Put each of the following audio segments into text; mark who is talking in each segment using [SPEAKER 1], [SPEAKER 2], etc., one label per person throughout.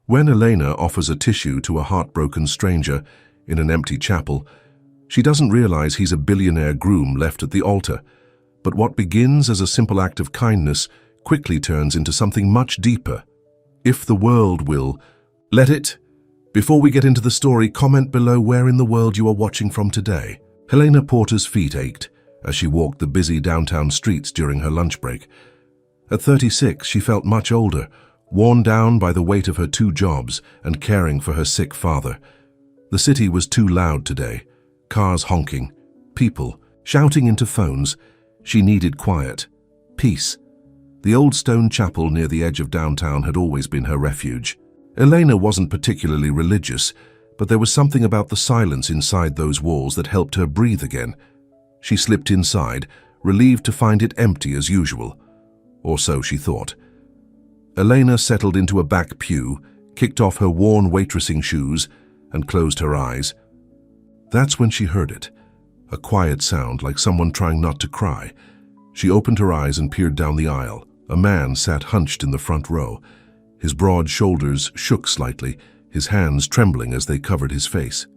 [SPEAKER 1] When Elena offers a tissue to a heartbroken stranger in an empty chapel, she doesn't realize he's a billionaire groom left at the altar. But what begins as a simple act of kindness quickly turns into something much deeper. If the world will let it. Before we get into the story, comment below where in the world you are watching from today. Helena Porter's feet ached as she walked the busy downtown streets during her lunch break. At 36, she felt much older, worn down by the weight of her 2 jobs and caring for her sick father. The city was too loud today. Cars honking, people shouting into phones. She needed quiet, peace. The old stone chapel near the edge of downtown had always been her refuge. Elena wasn't particularly religious, but there was something about the silence inside those walls that helped her breathe again. She slipped inside, relieved to find it empty as usual. Or so she thought. Elena settled into a back pew, kicked off her worn waitressing shoes, and closed her eyes. That's when she heard it, a quiet sound like someone trying not to cry. She opened her eyes and peered down the aisle. A man sat hunched in the front row. His broad shoulders shook slightly, his hands trembling as they covered his face.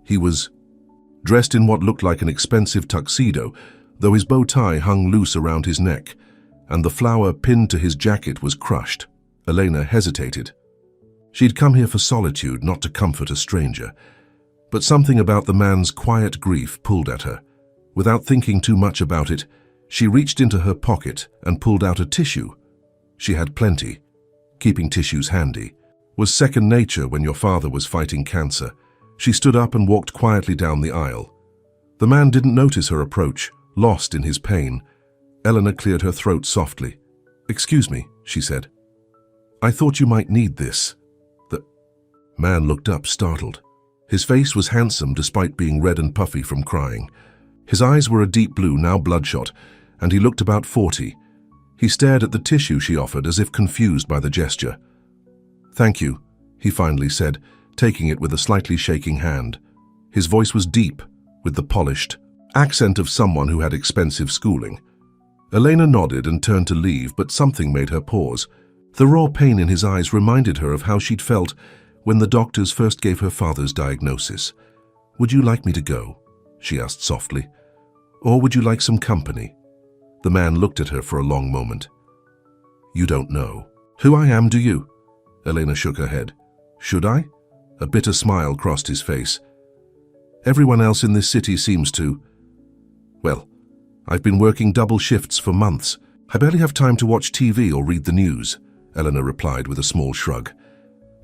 [SPEAKER 1] He was dressed in what looked like an expensive tuxedo, though his bow tie hung loose around his neck, and the flower pinned to his jacket was crushed. Elena hesitated. She'd come here for solitude, not to comfort a stranger. But something about the man's quiet grief pulled at her. Without thinking too much about it, she reached into her pocket and pulled out a tissue. She had plenty. Keeping tissues handy was second nature when your father was fighting cancer. She stood up and walked quietly down the aisle. The man didn't notice her approach, lost in his pain. Elena cleared her throat softly. "Excuse me," she said. "I thought you might need this." The man looked up, startled. His face was handsome despite being red and puffy from crying. His eyes were a deep blue, now bloodshot, and he looked about 40. He stared at the tissue she offered as if confused by the gesture. "Thank you," he finally said, taking it with a slightly shaking hand. His voice was deep, with the polished accent of someone who had expensive schooling. Elena nodded and turned to leave, but something made her pause. The raw pain in his eyes reminded her of how she'd felt when the doctors first gave her father's diagnosis. "Would you like me to go?" she asked softly. "Or would you like some company?" The man looked at her for a long moment. "You don't know who I am, do you?" Elena shook her head. "Should I?" A bitter smile crossed his face. "Everyone else in this city seems to. Well, I've been working double shifts for months. I barely have time to watch TV or read the news," Elena replied with a small shrug.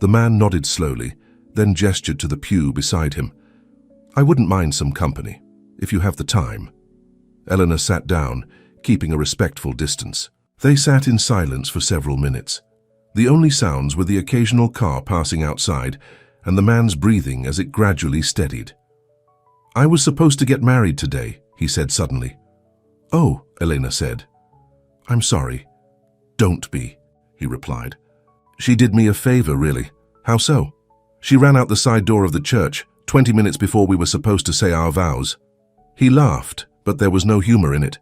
[SPEAKER 1] The man nodded slowly, then gestured to the pew beside him. "I wouldn't mind some company, if you have the time." Elena sat down, keeping a respectful distance. They sat in silence for several minutes. The only sounds were the occasional car passing outside and the man's breathing as it gradually steadied. "I was supposed to get married today," he said suddenly. "Oh," Elena said. "I'm sorry." "Don't be," he replied. "She did me a favor, really." "How so?" "She ran out the side door of the church 20 minutes before we were supposed to say our vows." He laughed, but there was no humor in it.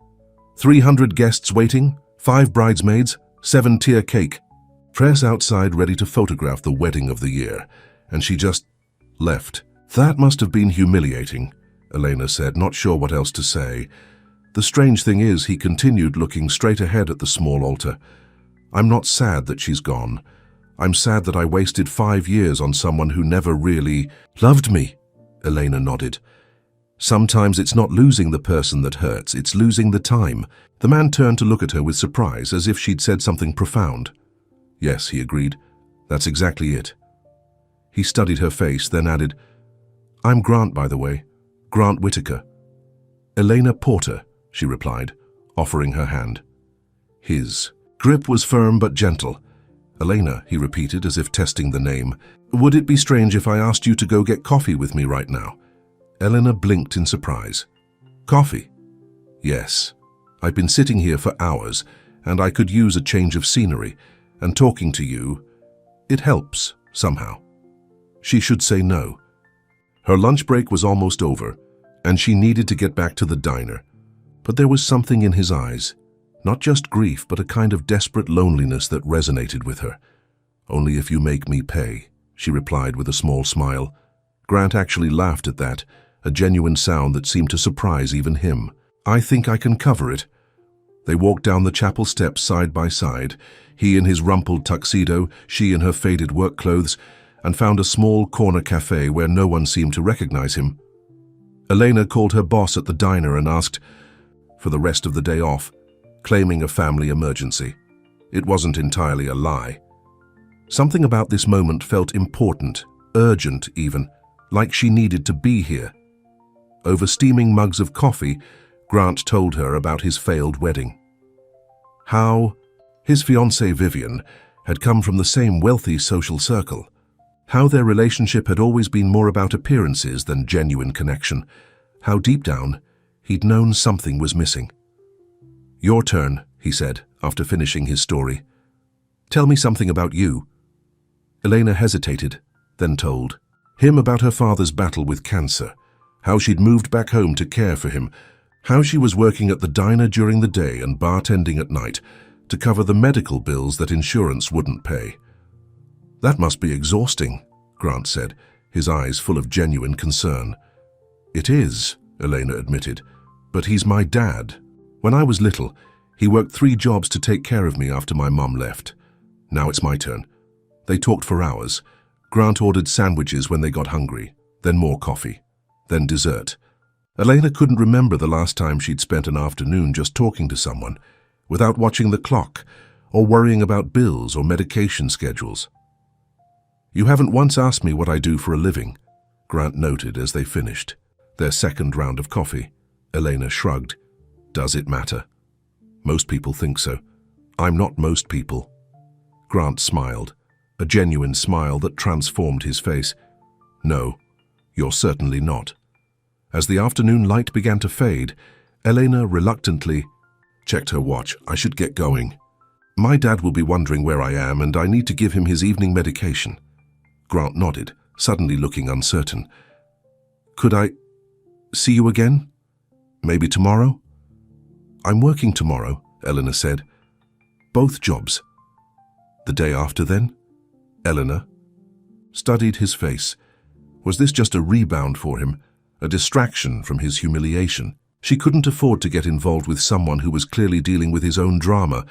[SPEAKER 1] 300 guests waiting, 5 bridesmaids, 7-tier cake. Press outside ready to photograph the wedding of the year, and she just left. "That must have been humiliating," Elena said, not sure what else to say. "The strange thing is," he continued, looking straight ahead at the small altar, "I'm not sad that she's gone. I'm sad that I wasted 5 years on someone who never really loved me." Elena nodded. "Sometimes it's not losing the person that hurts, it's losing the time." The man turned to look at her with surprise, as if she'd said something profound. "Yes," he agreed. "That's exactly it." He studied her face, then added, "I'm Grant, by the way. Grant Whitaker." "Elena Porter," she replied, offering her hand. His grip was firm but gentle. "Elena," he repeated, as if testing the name. "Would it be strange if I asked you to go get coffee with me right now?" Elena blinked in surprise. "Coffee?" "Yes. I've been sitting here for hours, and I could use a change of scenery, and talking to you, it helps, somehow." She should say no. Her lunch break was almost over, and she needed to get back to the diner. But there was something in his eyes, not just grief, but a kind of desperate loneliness that resonated with her. "Only if you make me pay," she replied with a small smile. Grant actually laughed at that, a genuine sound that seemed to surprise even him. "I think I can cover it." They walked down the chapel steps side by side, he in his rumpled tuxedo, she in her faded work clothes, and found a small corner cafe where no one seemed to recognize him. Elena called her boss at the diner and asked for the rest of the day off, claiming a family emergency. It wasn't entirely a lie. Something about this moment felt important, urgent even, like she needed to be here. Over steaming mugs of coffee, Grant told her about his failed wedding. How his fiancée Vivian had come from the same wealthy social circle. How their relationship had always been more about appearances than genuine connection. How deep down, he'd known something was missing. "Your turn," he said, after finishing his story. "Tell me something about you." Elena hesitated, then told him about her father's battle with cancer, how she'd moved back home to care for him, how she was working at the diner during the day and bartending at night to cover the medical bills that insurance wouldn't pay. "That must be exhausting," Grant said, his eyes full of genuine concern. "It is," Elena admitted, "but he's my dad. When I was little, he worked 3 jobs to take care of me after my mum left. Now it's my turn." They talked for hours. Grant ordered sandwiches when they got hungry, then more coffee, then dessert. Elena couldn't remember the last time she'd spent an afternoon just talking to someone, without watching the clock or worrying about bills or medication schedules. "You haven't once asked me what I do for a living," Grant noted as they finished their second round of coffee. Elena shrugged. "Does it matter?" "Most people think so. I'm not most people." Grant smiled, a genuine smile that transformed his face. "No, you're certainly not." As the afternoon light began to fade, Elena reluctantly checked her watch. "I should get going. My dad will be wondering where I am, and I need to give him his evening medication." Grant nodded, suddenly looking uncertain. "Could I see you again? Maybe tomorrow?" "I'm working tomorrow," Elena said. "Both jobs." "The day after then?" Elena studied his face. Was this just a rebound for him, a distraction from his humiliation? She couldn't afford to get involved with someone who was clearly dealing with his own drama,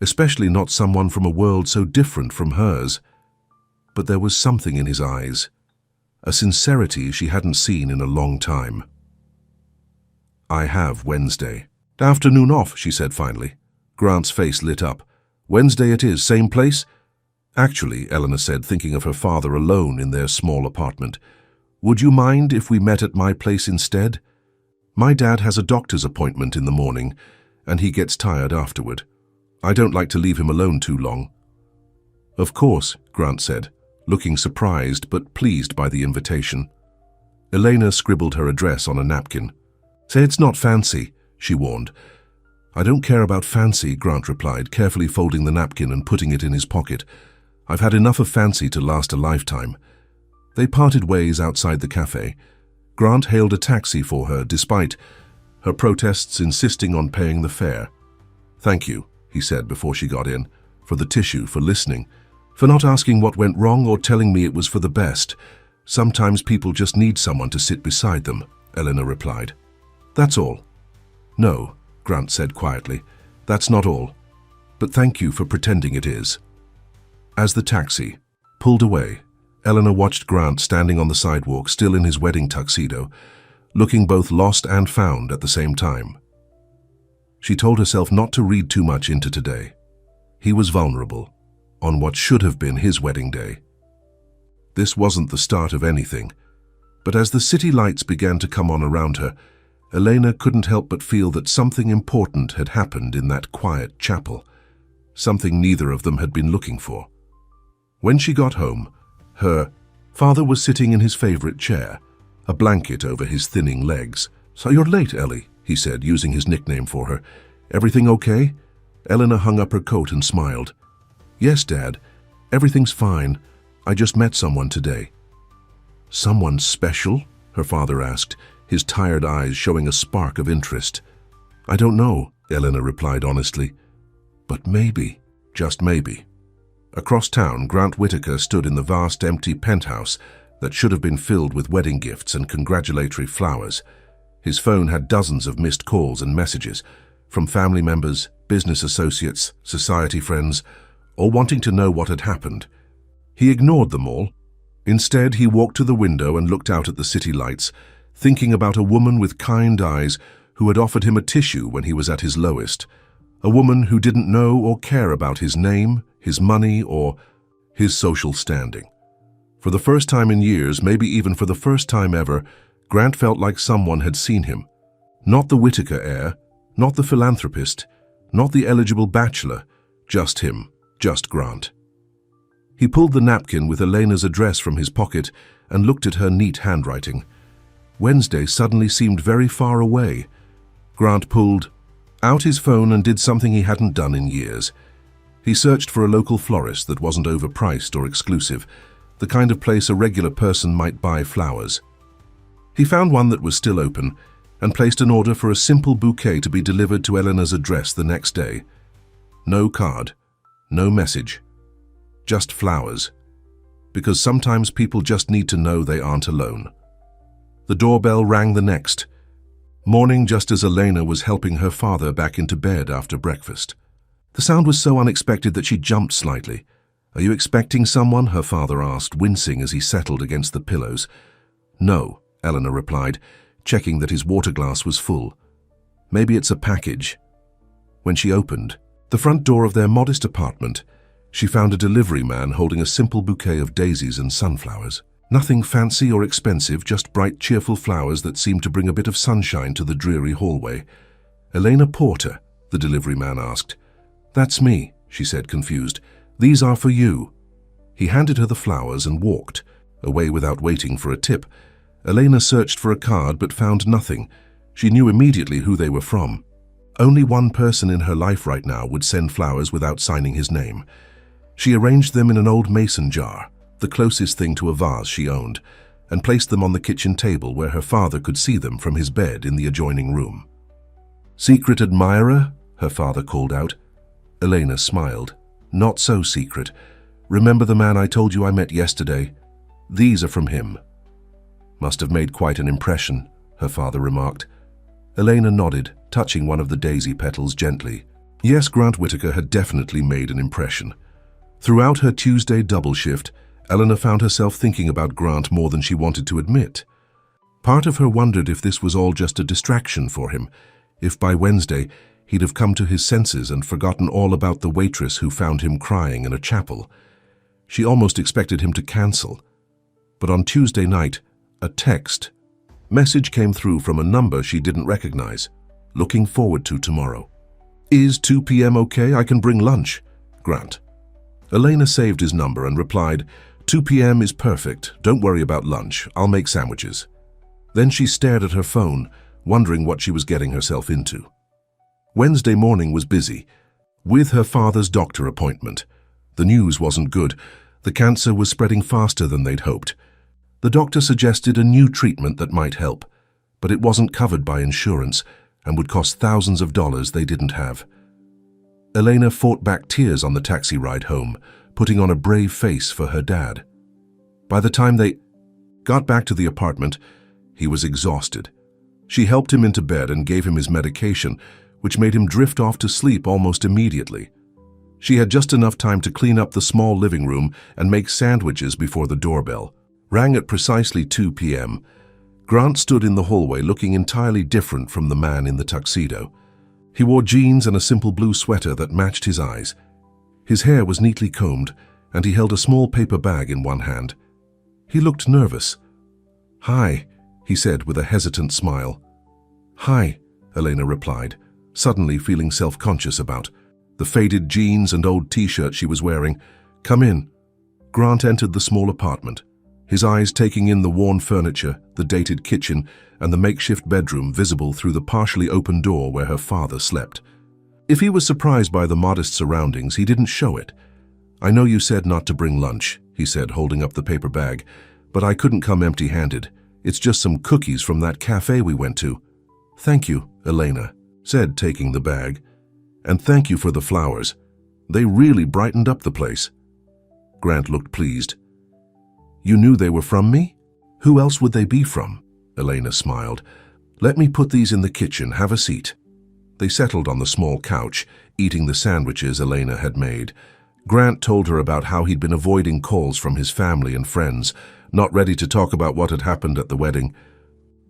[SPEAKER 1] especially not someone from a world so different from hers. But there was something in his eyes, a sincerity she hadn't seen in a long time. "I have Wednesday." "Afternoon off," she said finally. Grant's face lit up. "Wednesday it is, same place?" "Actually," Eleanor said, thinking of her father alone in their small apartment, "would you mind if we met at my place instead? My dad has a doctor's appointment in the morning, and he gets tired afterward. I don't like to leave him alone too long." "Of course," Grant said, looking surprised but pleased by the invitation. Elena scribbled her address on a napkin. "Say it's not fancy," she warned. "I don't care about fancy," Grant replied, carefully folding the napkin and putting it in his pocket. "I've had enough of fancy to last a lifetime." They parted ways outside the cafe. Grant hailed a taxi for her, despite her protests insisting on paying the fare. "Thank you," he said before she got in, "for the tissue, for listening, for not asking what went wrong or telling me it was for the best. Sometimes people just need someone to sit beside them," Eleanor replied. "That's all." "No," Grant said quietly, "that's not all. But thank you for pretending it is." As the taxi pulled away, Eleanor watched Grant standing on the sidewalk, still in his wedding tuxedo, looking both lost and found at the same time. She told herself not to read too much into today. He was vulnerable, on what should have been his wedding day. This wasn't the start of anything, but as the city lights began to come on around her, Elena couldn't help but feel that something important had happened in that quiet chapel, something neither of them had been looking for. When she got home, her father was sitting in his favorite chair, a blanket over his thinning legs. "So you're late, Ellie," he said, using his nickname for her. "Everything okay?" Eleanor hung up her coat and smiled. "Yes, Dad. Everything's fine. I just met someone today." "Someone special?" her father asked, his tired eyes showing a spark of interest. "I don't know," Eleanor replied honestly. "But maybe, just maybe." Across town, Grant Whitaker stood in the vast empty penthouse that should have been filled with wedding gifts and congratulatory flowers. His phone had dozens of missed calls and messages from family members, business associates, society friends, all wanting to know what had happened. He ignored them all. Instead, he walked to the window and looked out at the city lights, thinking about a woman with kind eyes who had offered him a tissue when he was at his lowest. A woman who didn't know or care about his name, his money, or his social standing. For the first time in years, maybe even for the first time ever, Grant felt like someone had seen him. Not the Whitaker heir, not the philanthropist, not the eligible bachelor, just him, just Grant. He pulled the napkin with Elena's address from his pocket and looked at her neat handwriting. Wednesday suddenly seemed very far away. Grant pulled out his phone and did something he hadn't done in years. He searched for a local florist that wasn't overpriced or exclusive, the kind of place a regular person might buy flowers. He found one that was still open and placed an order for a simple bouquet to be delivered to Eleanor's address the next day. No card, no message, just flowers. Because sometimes people just need to know they aren't alone. The doorbell rang the next morning just as Elena was helping her father back into bed after breakfast. The sound was so unexpected that she jumped slightly. "Are you expecting someone?" her father asked, wincing as he settled against the pillows. "No," Eleanor replied, checking that his water glass was full. "Maybe it's a package." When she opened the front door of their modest apartment, she found a delivery man holding a simple bouquet of daisies and sunflowers. Nothing fancy or expensive, just bright, cheerful flowers that seemed to bring a bit of sunshine to the dreary hallway. "Elena Porter?" the delivery man asked. "That's me," she said, confused. "These are for you." He handed her the flowers and walked away without waiting for a tip. Elena searched for a card but found nothing. She knew immediately who they were from. Only one person in her life right now would send flowers without signing his name. She arranged them in an old mason jar, the closest thing to a vase she owned, and placed them on the kitchen table where her father could see them from his bed in the adjoining room. "Secret admirer?" her father called out. Elena smiled. "Not so secret. Remember the man I told you I met yesterday? These are from him." "Must have made quite an impression," her father remarked. Elena nodded, touching one of the daisy petals gently. Yes, Grant Whitaker had definitely made an impression. Throughout her Tuesday double shift, Eleanor found herself thinking about Grant more than she wanted to admit. Part of her wondered if this was all just a distraction for him, if by Wednesday he'd have come to his senses and forgotten all about the waitress who found him crying in a chapel. She almost expected him to cancel. But on Tuesday night, a text message came through from a number she didn't recognize. "Looking forward to tomorrow." "Is 2 p.m. okay? I can bring lunch." Grant. Elena saved his number and replied, "2 p.m. is perfect. Don't worry about lunch. I'll make sandwiches." Then she stared at her phone, wondering what she was getting herself into. Wednesday morning was busy, with her father's doctor appointment. The news wasn't good. The cancer was spreading faster than they'd hoped. The doctor suggested a new treatment that might help, but it wasn't covered by insurance and would cost thousands of dollars they didn't have. Elena fought back tears on the taxi ride home, putting on a brave face for her dad. By the time they got back to the apartment, he was exhausted. She helped him into bed and gave him his medication, which made him drift off to sleep almost immediately. She had just enough time to clean up the small living room and make sandwiches before the doorbell rang at precisely 2 p.m. Grant stood in the hallway looking entirely different from the man in the tuxedo. He wore jeans and a simple blue sweater that matched his eyes. His hair was neatly combed, and he held a small paper bag in one hand. He looked nervous. "Hi," he said with a hesitant smile. "Hi," Elena replied, suddenly feeling self-conscious about the faded jeans and old t-shirt she was wearing. "Come in." Grant entered the small apartment, his eyes taking in the worn furniture, the dated kitchen, and the makeshift bedroom visible through the partially open door where her father slept. If he was surprised by the modest surroundings, he didn't show it. "I know you said not to bring lunch," he said, holding up the paper bag, "but I couldn't come empty-handed. It's just some cookies from that cafe we went to." "Thank you," Elena said, taking the bag. "And thank you for the flowers. They really brightened up the place." Grant looked pleased. You knew they were from me? Who else would they be from? Elena smiled. Let me put these in the kitchen. Have a seat. They settled on the small couch, eating the sandwiches Elena had made. Grant told her about how he'd been avoiding calls from his family and friends, not ready to talk about what had happened at the wedding.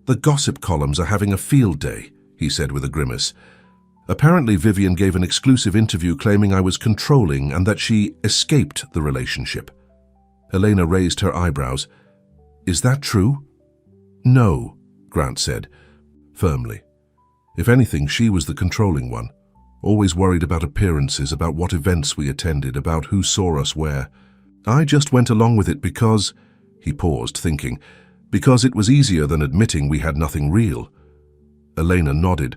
[SPEAKER 1] The gossip columns are having a field day, he said with a grimace. Apparently Vivian gave an exclusive interview claiming I was controlling and that she escaped the relationship. Elena raised her eyebrows. Is that true? No, Grant said, firmly. If anything, she was the controlling one, always worried about appearances, about what events we attended, about who saw us where. I just went along with it because, he paused, thinking, because it was easier than admitting we had nothing real. Elena nodded.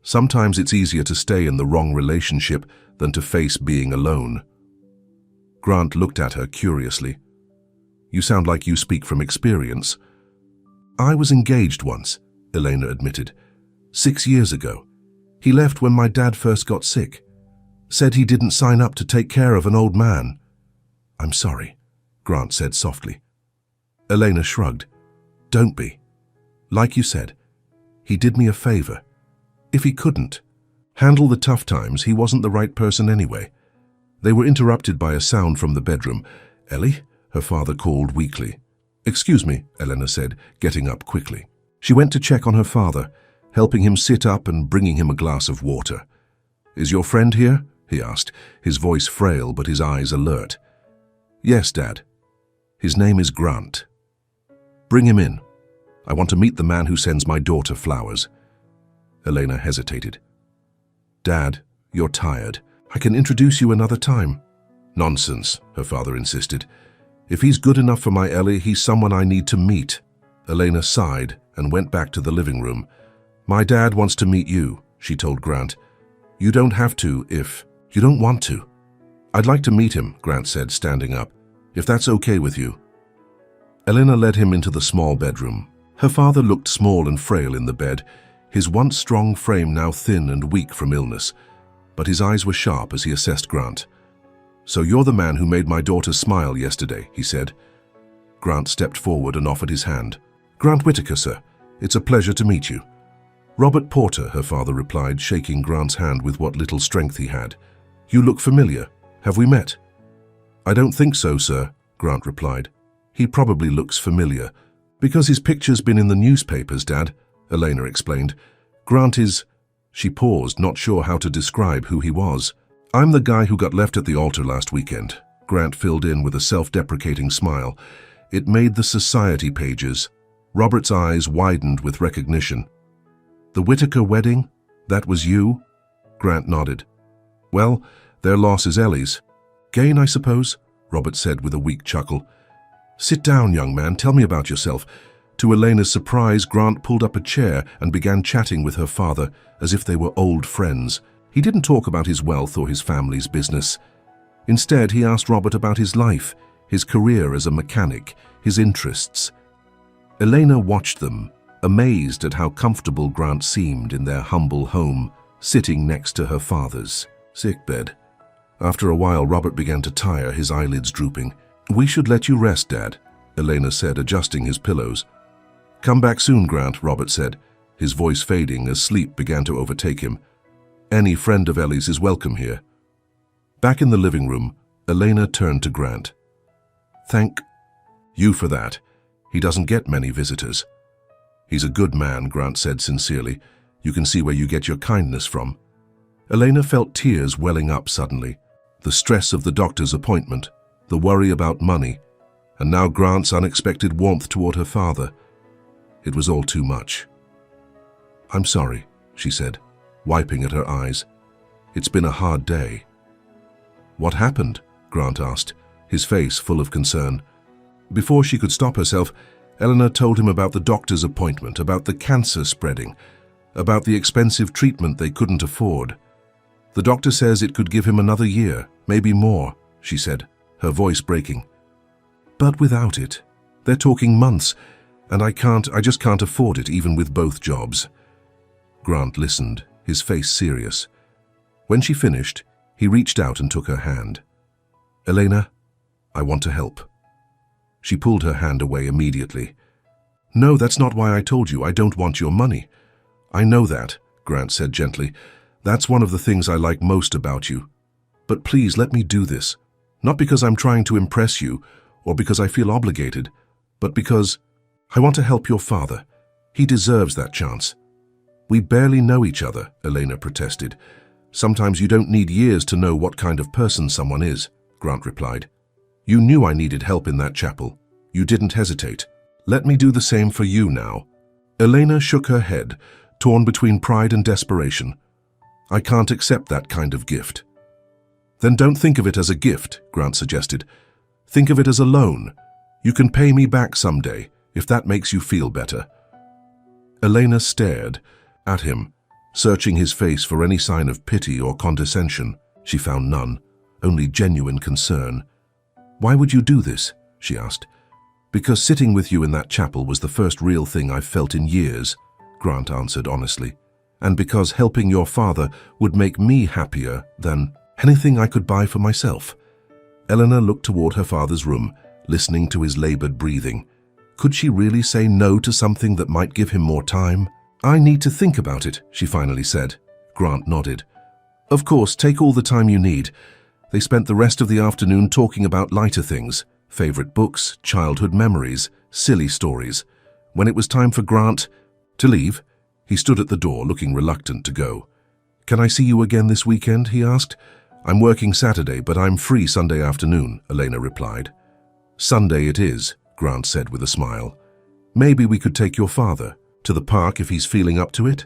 [SPEAKER 1] Sometimes it's easier to stay in the wrong relationship than to face being alone. Grant looked at her curiously. You sound like you speak from experience. I was engaged once, Elena admitted. 6 years ago. He left when my dad first got sick. Said he didn't sign up to take care of an old man. I'm sorry, Grant said softly. Elena shrugged. Don't be. Like you said, he did me a favor. If he couldn't handle the tough times, he wasn't the right person anyway. They were interrupted by a sound from the bedroom. Ellie, her father called weakly. Excuse me, Elena said, getting up quickly. She went to check on her father, helping him sit up and bringing him a glass of water. Is your friend here? He asked, his voice frail but his eyes alert. Yes, Dad. His name is Grant. Bring him in. I want to meet the man who sends my daughter flowers. Elena hesitated. Dad, you're tired. I can introduce you another time. Nonsense, her father insisted. If he's good enough for my Ellie, he's someone I need to meet. Elena sighed and went back to the living room. My dad wants to meet you, she told Grant. You don't have to if you don't want to. I'd like to meet him, Grant said, standing up, if that's okay with you. Elena led him into the small bedroom. Her father looked small and frail in the bed, his once strong frame now thin and weak from illness, but his eyes were sharp as he assessed Grant. So you're the man who made my daughter smile yesterday, he said. Grant stepped forward and offered his hand. Grant Whitaker, sir. It's a pleasure to meet you. Robert Porter, her father replied, shaking Grant's hand with what little strength he had. You look familiar. Have we met? I don't think so, sir, Grant replied. He probably looks familiar. Because his picture's been in the newspapers, Dad, Elena explained. Grant is... She paused, not sure how to describe who he was. I'm the guy who got left at the altar last weekend, Grant filled in with a self-deprecating smile. It made the society pages. Robert's eyes widened with recognition. The Whitaker wedding? That was you? Grant nodded. Well, their loss is Ellie's. Gain, I suppose, Robert said with a weak chuckle. Sit down, young man, tell me about yourself. To Elena's surprise, Grant pulled up a chair and began chatting with her father as if they were old friends. He didn't talk about his wealth or his family's business. Instead, he asked Robert about his life, his career as a mechanic, his interests. Elena watched them, amazed at how comfortable Grant seemed in their humble home, sitting next to her father's sickbed. After a while, Robert began to tire, his eyelids drooping. We should let you rest, Dad, Elena said, adjusting his pillows. Come back soon, Grant, Robert said, his voice fading as sleep began to overtake him. Any friend of Ellie's is welcome here. Back in the living room, Elena turned to Grant. Thank you for that. He doesn't get many visitors. He's a good man, Grant said sincerely. You can see where you get your kindness from. Elena felt tears welling up suddenly. The stress of the doctor's appointment, the worry about money, and now Grant's unexpected warmth toward her father. It was all too much. I'm sorry, she said, wiping at her eyes. It's been a hard day. What happened? Grant asked, his face full of concern. Before she could stop herself, Eleanor told him about the doctor's appointment, about the cancer spreading, about the expensive treatment they couldn't afford. The doctor says it could give him another year, maybe more, she said, her voice breaking. But without it, they're talking months, and I just can't afford it, even with both jobs. Grant listened, his face serious. When she finished, he reached out and took her hand. Elena, I want to help." She pulled her hand away immediately. "No, that's not why I told you. I don't want your money." "I know that," Grant said gently. "That's one of the things I like most about you. But please let me do this. Not because I'm trying to impress you or because I feel obligated, but because I want to help your father. He deserves that chance." "We barely know each other," Elena protested. "Sometimes you don't need years to know what kind of person someone is," Grant replied. "You knew I needed help in that chapel. You didn't hesitate. Let me do the same for you now." Elena shook her head, torn between pride and desperation. "I can't accept that kind of gift." "Then don't think of it as a gift," Grant suggested. "Think of it as a loan. You can pay me back someday, if that makes you feel better." Elena stared at him, searching his face for any sign of pity or condescension. She found none, only genuine concern. "Why would you do this?" she asked. "Because sitting with you in that chapel was the first real thing I've felt in years," Grant answered honestly. "And because helping your father would make me happier than anything I could buy for myself." Eleanor looked toward her father's room, listening to his labored breathing. Could she really say no to something that might give him more time? "I need to think about it," she finally said. Grant nodded. "Of course, take all the time you need." They spent the rest of the afternoon talking about lighter things, favorite books, childhood memories, silly stories. When it was time for Grant to leave, he stood at the door, looking reluctant to go. "Can I see you again this weekend?" he asked. "I'm working Saturday, but I'm free Sunday afternoon," Elena replied. "Sunday it is," Grant said with a smile. "Maybe we could take your father to the park if he's feeling up to it.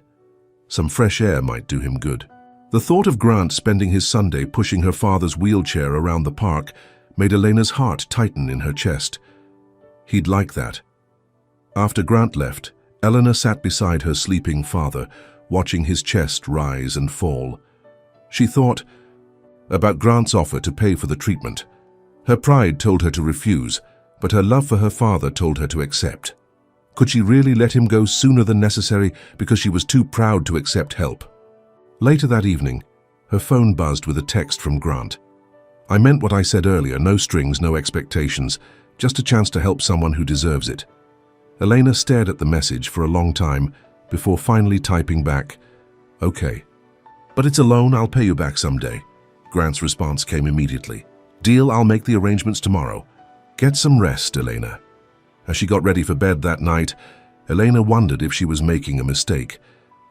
[SPEAKER 1] Some fresh air might do him good." The thought of Grant spending his Sunday pushing her father's wheelchair around the park made Elena's heart tighten in her chest. He'd like that. After Grant left, Eleanor sat beside her sleeping father, watching his chest rise and fall. She thought about Grant's offer to pay for the treatment. Her pride told her to refuse, but her love for her father told her to accept. Could she really let him go sooner than necessary because she was too proud to accept help? Later that evening, her phone buzzed with a text from Grant. "I meant what I said earlier, no strings, no expectations, just a chance to help someone who deserves it." Elena stared at the message for a long time before finally typing back, "Okay. But it's a loan, I'll pay you back someday." Grant's response came immediately. "Deal, I'll make the arrangements tomorrow. Get some rest, Elena." As she got ready for bed that night, Elena wondered if she was making a mistake.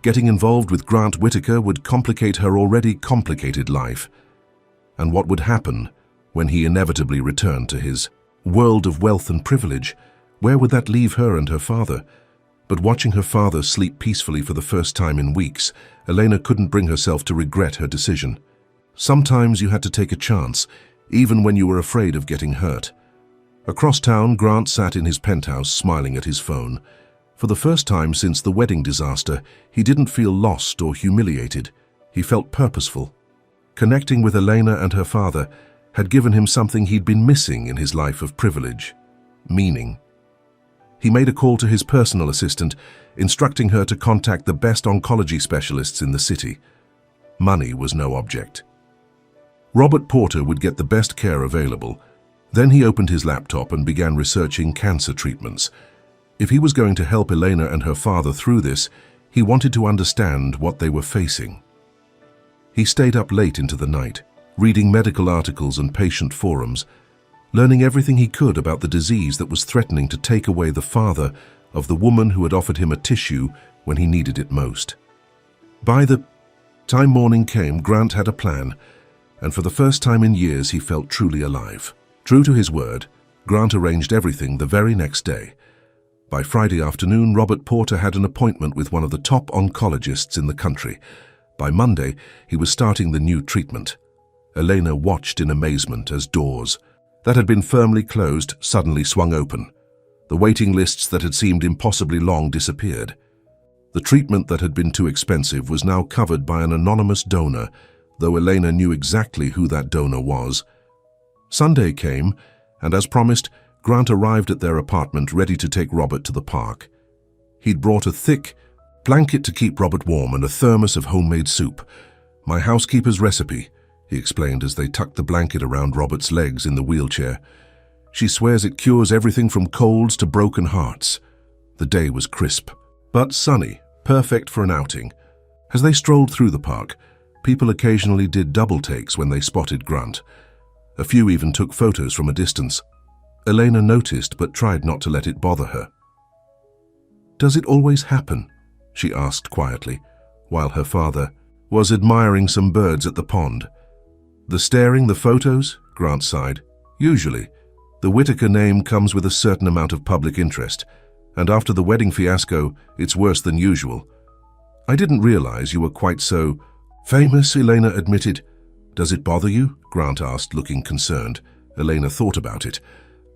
[SPEAKER 1] Getting involved with Grant Whitaker would complicate her already complicated life. And what would happen when he inevitably returned to his world of wealth and privilege? Where would that leave her and her father? But watching her father sleep peacefully for the first time in weeks, Elena couldn't bring herself to regret her decision. Sometimes you had to take a chance, even when you were afraid of getting hurt. Across town, Grant sat in his penthouse smiling at his phone. For the first time since the wedding disaster, he didn't feel lost or humiliated. He felt purposeful. Connecting with Elena and her father had given him something he'd been missing in his life of privilege: meaning. He made a call to his personal assistant, instructing her to contact the best oncology specialists in the city. Money was no object. Robert Porter would get the best care available. Then he opened his laptop and began researching cancer treatments. If he was going to help Elena and her father through this, he wanted to understand what they were facing. He stayed up late into the night, reading medical articles and patient forums, learning everything he could about the disease that was threatening to take away the father of the woman who had offered him a tissue when he needed it most. By the time morning came, Grant had a plan, and for the first time in years he felt truly alive. True to his word, Grant arranged everything the very next day. By Friday afternoon, Robert Porter had an appointment with one of the top oncologists in the country. By Monday, he was starting the new treatment. Elena watched in amazement as doors that had been firmly closed suddenly swung open. The waiting lists that had seemed impossibly long disappeared. The treatment that had been too expensive was now covered by an anonymous donor, though Elena knew exactly who that donor was. Sunday came, and as promised, Grant arrived at their apartment ready to take Robert to the park. He'd brought a thick blanket to keep Robert warm and a thermos of homemade soup. "My housekeeper's recipe," he explained as they tucked the blanket around Robert's legs in the wheelchair. She swears it cures everything from colds to broken hearts. The day was crisp, but sunny, perfect for an outing. As they strolled through the park, people occasionally did double takes when they spotted Grant. A few even took photos from a distance. Elena noticed but tried not to let it bother her. "Does it always happen?" she asked quietly, while her father was admiring some birds at the pond. "The staring, the photos?" Grant sighed. "Usually. The Whitaker name comes with a certain amount of public interest, and after the wedding fiasco, it's worse than usual." "I didn't realize you were quite so famous," Elena admitted. "Does it bother you?" Grant asked, looking concerned. Elena thought about it.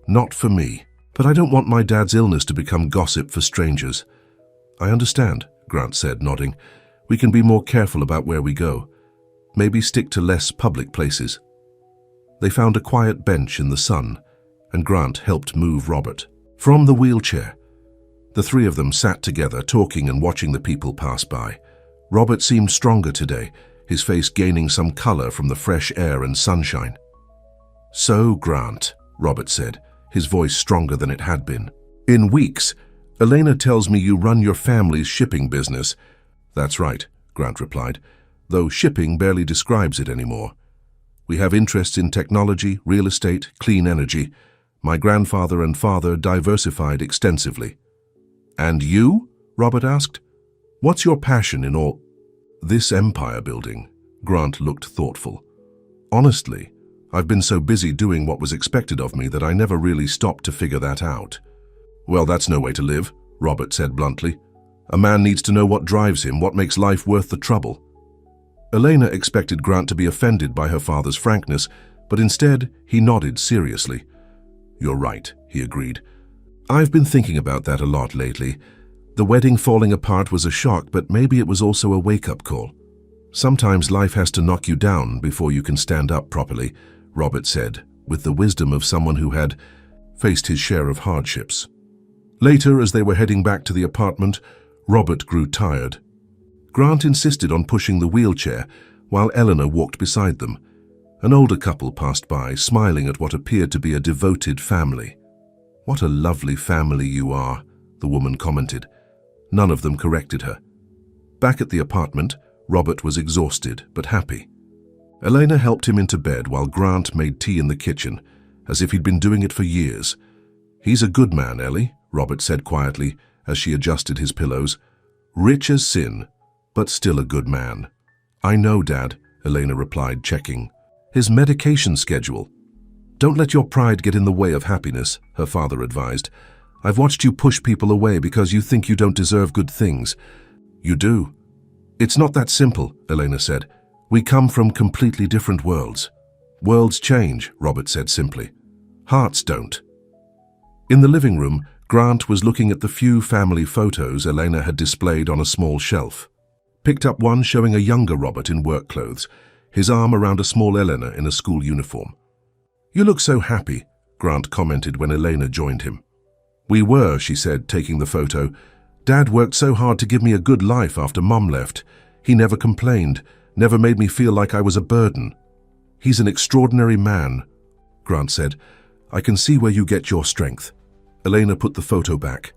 [SPEAKER 1] "Not for me, but I don't want my dad's illness to become gossip for strangers." "I understand," Grant said, nodding. "We can be more careful about where we go. Maybe stick to less public places." They found a quiet bench in the sun, and Grant helped move Robert from the wheelchair. The three of them sat together, talking and watching the people pass by. Robert seemed stronger today, his face gaining some color from the fresh air and sunshine. "So, Grant," Robert said, his voice stronger than it had been. "In weeks, Elena tells me you run your family's shipping business." "That's right," Grant replied, though shipping barely describes it anymore. "We have interests in technology, real estate, clean energy. My grandfather and father diversified extensively." "And you?" Robert asked. "What's your passion in all this empire building?" Grant looked thoughtful. "Honestly, I've been so busy doing what was expected of me that I never really stopped to figure that out." "Well, that's no way to live," Robert said bluntly. "A man needs to know what drives him, what makes life worth the trouble." Elena expected Grant to be offended by her father's frankness, but instead he nodded seriously. "You're right," he agreed. "I've been thinking about that a lot lately. The wedding falling apart was a shock, but maybe it was also a wake-up call. Sometimes life has to knock you down before you can stand up properly," Robert said, with the wisdom of someone who had faced his share of hardships. Later, as they were heading back to the apartment, Robert grew tired. Grant insisted on pushing the wheelchair, while Eleanor walked beside them. An older couple passed by, smiling at what appeared to be a devoted family. "What a lovely family you are," the woman commented. None of them corrected her. Back at the apartment, Robert was exhausted but happy. Elena helped him into bed while Grant made tea in the kitchen, as if he'd been doing it for years. "He's a good man, Ellie," Robert said quietly as she adjusted his pillows. "Rich as sin, but still a good man." "I know, Dad," Elena replied, checking his medication schedule. "Don't let your pride get in the way of happiness," her father advised. "I've watched you push people away because you think you don't deserve good things. You do." "It's not that simple," Elena said. "We come from completely different worlds." "Worlds change," Robert said simply. "Hearts don't." In the living room, Grant was looking at the few family photos Elena had displayed on a small shelf. Picked up one showing a younger Robert in work clothes, his arm around a small Elena in a school uniform. "You look so happy," Grant commented when Elena joined him. "We were," she said, taking the photo. "Dad worked so hard to give me a good life after Mum left. He never complained, never made me feel like I was a burden." "He's an extraordinary man," Grant said. "I can see where you get your strength." Elena put the photo back.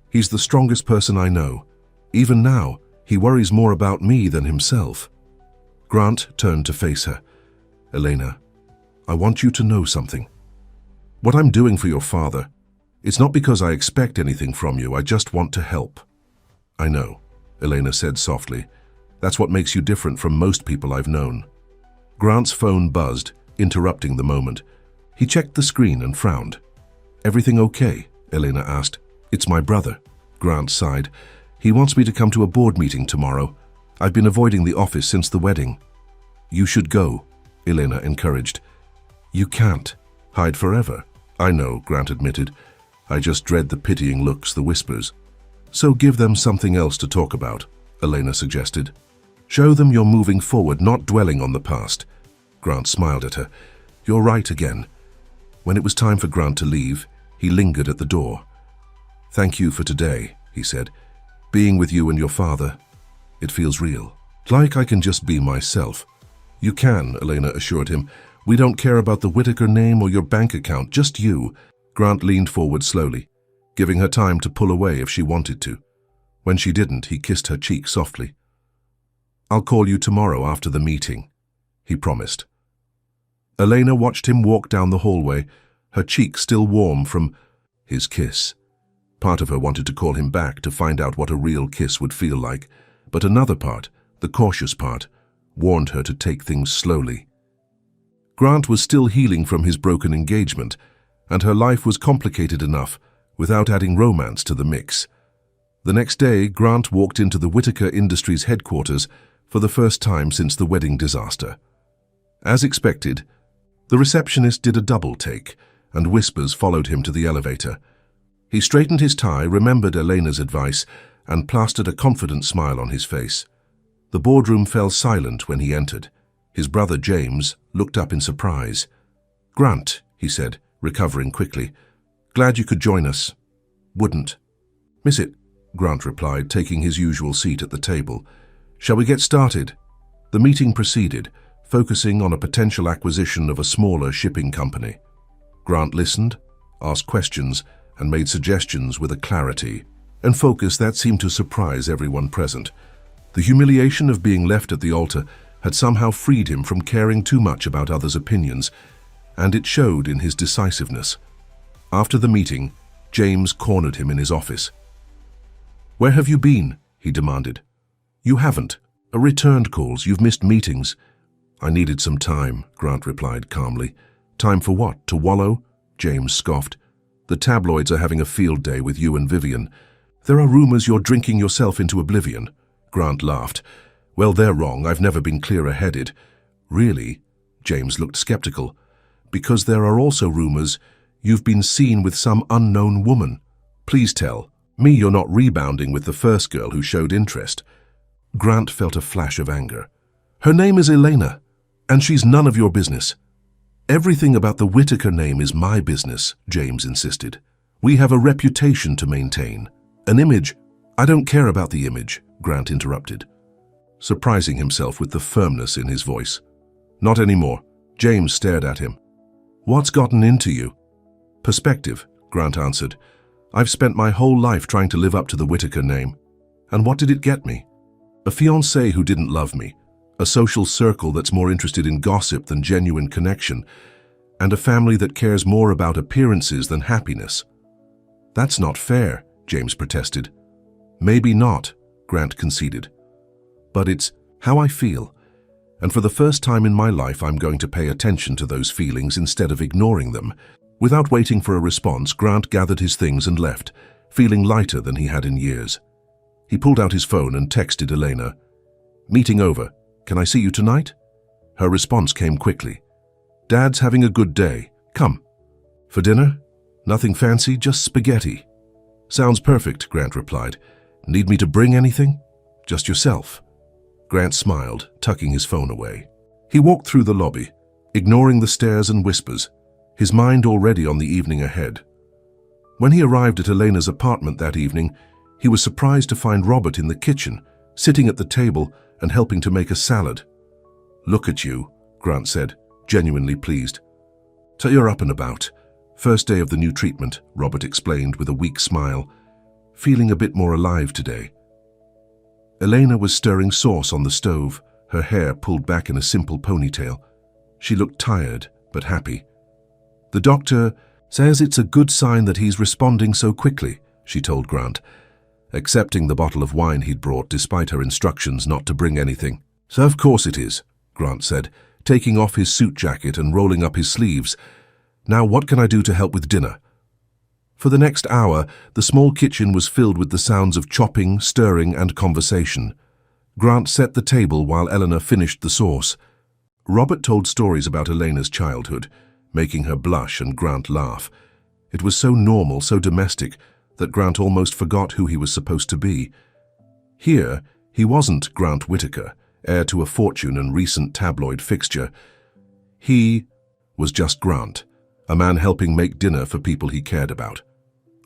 [SPEAKER 1] "He's the strongest person I know. Even now, he worries more about me than himself." Grant turned to face her. "Elena, I want you to know something. What I'm doing for your father, it's not because I expect anything from you, I just want to help." "I know," Elena said softly. "That's what makes you different from most people I've known." Grant's phone buzzed, interrupting the moment. He checked the screen and frowned. "Everything okay?" Elena asked. "It's my brother." Grant sighed. "He wants me to come to a board meeting tomorrow. I've been avoiding the office since the wedding." "You should go," Elena encouraged. "You can't hide forever." "I know," Grant admitted. "I just dread the pitying looks, the whispers." "So give them something else to talk about," Elena suggested. "Show them you're moving forward, not dwelling on the past." Grant smiled at her. "You're right again." When it was time for Grant to leave, he lingered at the door. "Thank you for today," he said. "Being with you and your father, it feels real. Like I can just be myself." "You can," Elena assured him. We don't care about the Whitaker name or your bank account, just you. Grant leaned forward slowly, giving her time to pull away if she wanted to. When she didn't, he kissed her cheek softly. I'll call you tomorrow after the meeting, he promised. Elena watched him walk down the hallway, her cheek still warm from his kiss. Part of her wanted to call him back to find out what a real kiss would feel like, but another part, the cautious part, warned her to take things slowly. Grant was still healing from his broken engagement, and her life was complicated enough without adding romance to the mix. The next day, Grant walked into the Whitaker Industries headquarters for the first time since the wedding disaster. As expected, the receptionist did a double take, and whispers followed him to the elevator. He straightened his tie, remembered Elena's advice, and plastered a confident smile on his face. The boardroom fell silent when he entered. His brother James looked up in surprise. "Grant," he said, recovering quickly. "Glad you could join us." "Wouldn't miss it," Grant replied, taking his usual seat at the table. "Shall we get started?" The meeting proceeded, focusing on a potential acquisition of a smaller shipping company. Grant listened, asked questions, and made suggestions with a clarity and focus that seemed to surprise everyone present. The humiliation of being left at the altar had somehow freed him from caring too much about others' opinions, and it showed in his decisiveness. After the meeting, James cornered him in his office. "Where have you been?" he demanded. "You haven't. Returned calls. You've missed meetings." "I needed some time," Grant replied calmly. "Time for what? To wallow?" James scoffed. "The tabloids are having a field day with you and Vivian. There are rumors you're drinking yourself into oblivion." Grant laughed. "Well, they're wrong. I've never been clearer-headed." "Really?" James looked skeptical. "Because there are also rumors you've been seen with some unknown woman. Please tell me you're not rebounding with the first girl who showed interest." Grant felt a flash of anger. "Her name is Elena, and she's none of your business." "Everything about the Whitaker name is my business," James insisted. "We have a reputation to maintain. An image." "I don't care about the image," Grant interrupted, surprising himself with the firmness in his voice. "Not anymore." James stared at him. "What's gotten into you?" "Perspective," Grant answered. "I've spent my whole life trying to live up to the Whitaker name. And what did it get me? A fiancé who didn't love me, a social circle that's more interested in gossip than genuine connection, and a family that cares more about appearances than happiness." "That's not fair," James protested. "Maybe not," Grant conceded. "But it's how I feel. And for the first time in my life, I'm going to pay attention to those feelings instead of ignoring them." Without waiting for a response, Grant gathered his things and left, feeling lighter than he had in years. He pulled out his phone and texted Elena. "Meeting over. Can I see you tonight?" Her response came quickly. "Dad's having a good day. Come." "For dinner? Nothing fancy, just spaghetti." "Sounds perfect," Grant replied. "Need me to bring anything?" "Just yourself." Grant smiled, tucking his phone away. He walked through the lobby, ignoring the stares and whispers, his mind already on the evening ahead. When he arrived at Elena's apartment that evening, he was surprised to find Robert in the kitchen, sitting at the table and helping to make a salad. "Look at you," Grant said, genuinely pleased. "So you're up and about." "First day of the new treatment," Robert explained with a weak smile. "Feeling a bit more alive today." Elena was stirring sauce on the stove, her hair pulled back in a simple ponytail. She looked tired, but happy. "The doctor says it's a good sign that he's responding so quickly," she told Grant, accepting the bottle of wine he'd brought despite her instructions not to bring anything. "So of course it is," Grant said, taking off his suit jacket and rolling up his sleeves. "Now what can I do to help with dinner?" For the next hour, the small kitchen was filled with the sounds of chopping, stirring, and conversation. Grant set the table while Eleanor finished the sauce. Robert told stories about Elena's childhood, making her blush and Grant laugh. It was so normal, so domestic, that Grant almost forgot who he was supposed to be. Here, he wasn't Grant Whitaker, heir to a fortune and recent tabloid fixture. He was just Grant, a man helping make dinner for people he cared about.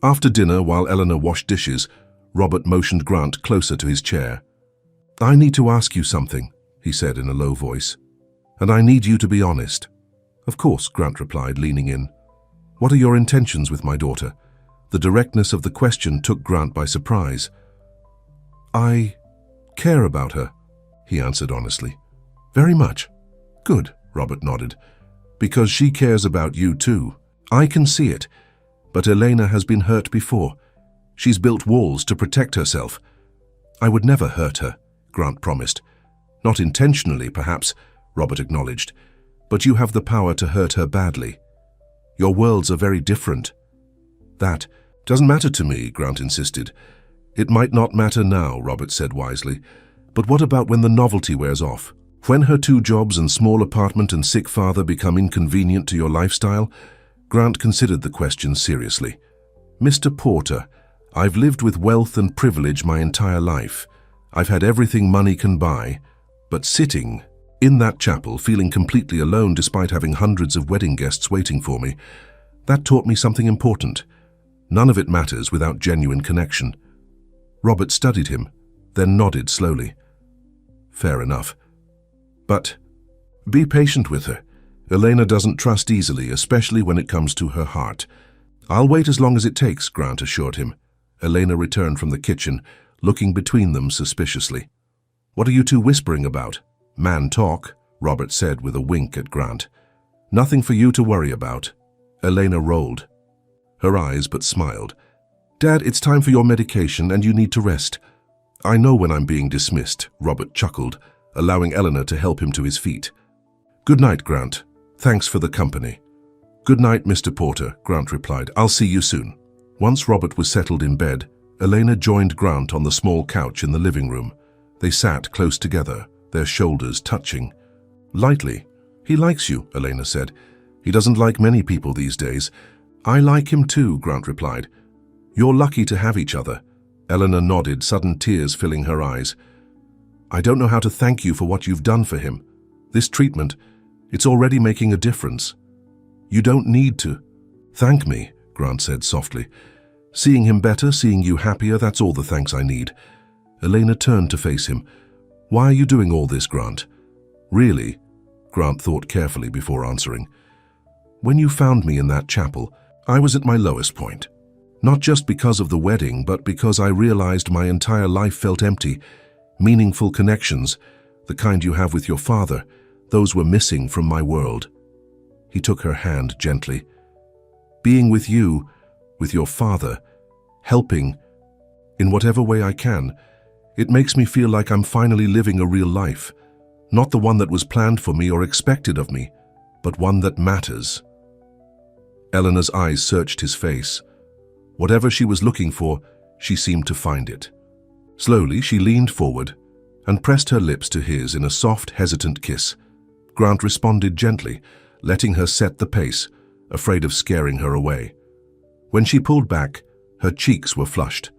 [SPEAKER 1] After dinner, while Eleanor washed dishes, Robert motioned Grant closer to his chair. "I need to ask you something," he said in a low voice. "And I need you to be honest." Of course, Grant replied, leaning in. What are your intentions with my daughter? The directness of the question took Grant by surprise. I care about her, he answered honestly. Very much. Good, Robert nodded. Because she cares about you too. I can see it. But Elena has been hurt before. She's built walls to protect herself. I would never hurt her, Grant promised. Not intentionally, perhaps, Robert acknowledged. But you have the power to hurt her badly. Your worlds are very different. That doesn't matter to me, Grant insisted. It might not matter now, Robert said wisely. But what about when the novelty wears off? When her 2 jobs and small apartment and sick father become inconvenient to your lifestyle? Grant considered the question seriously. Mr. Porter, I've lived with wealth and privilege my entire life. I've had everything money can buy. But sitting in that chapel, feeling completely alone despite having hundreds of wedding guests waiting for me, that taught me something important. None of it matters without genuine connection. Robert studied him, then nodded slowly. Fair enough. But be patient with her. Elena doesn't trust easily, especially when it comes to her heart. I'll wait as long as it takes, Grant assured him. Elena returned from the kitchen, looking between them suspiciously. What are you two whispering about? Man talk, Robert said with a wink at Grant. Nothing for you to worry about. Elena rolled her eyes but smiled. Dad, it's time for your medication and you need to rest. I know when I'm being dismissed, Robert chuckled, allowing Eleanor to help him to his feet. Good night, Grant. Thanks for the company. Good night, Mr. Porter, Grant replied. I'll see you soon. Once Robert was settled in bed, Elena joined Grant on the small couch in the living room. They sat close together, their shoulders touching. Lightly. He likes you, Elena said. He doesn't like many people these days. I like him too, Grant replied. You're lucky to have each other. Eleanor nodded, sudden tears filling her eyes. I don't know how to thank you for what you've done for him. This treatment, it's already making a difference. You don't need to. Thank me, Grant said softly. Seeing him better, seeing you happier, that's all the thanks I need. Elena turned to face him. Why are you doing all this, Grant? Really? Grant thought carefully before answering. When you found me in that chapel, I was at my lowest point. Not just because of the wedding, but because I realized my entire life felt empty. Meaningful connections, the kind you have with your father, those were missing from my world. He took her hand gently. Being with you, with your father, helping, in whatever way I can, it makes me feel like I'm finally living a real life. Not the one that was planned for me or expected of me, but one that matters. Eleanor's eyes searched his face. Whatever she was looking for, she seemed to find it. Slowly, she leaned forward and pressed her lips to his in a soft, hesitant kiss. Grant responded gently, letting her set the pace, afraid of scaring her away. When she pulled back, her cheeks were flushed.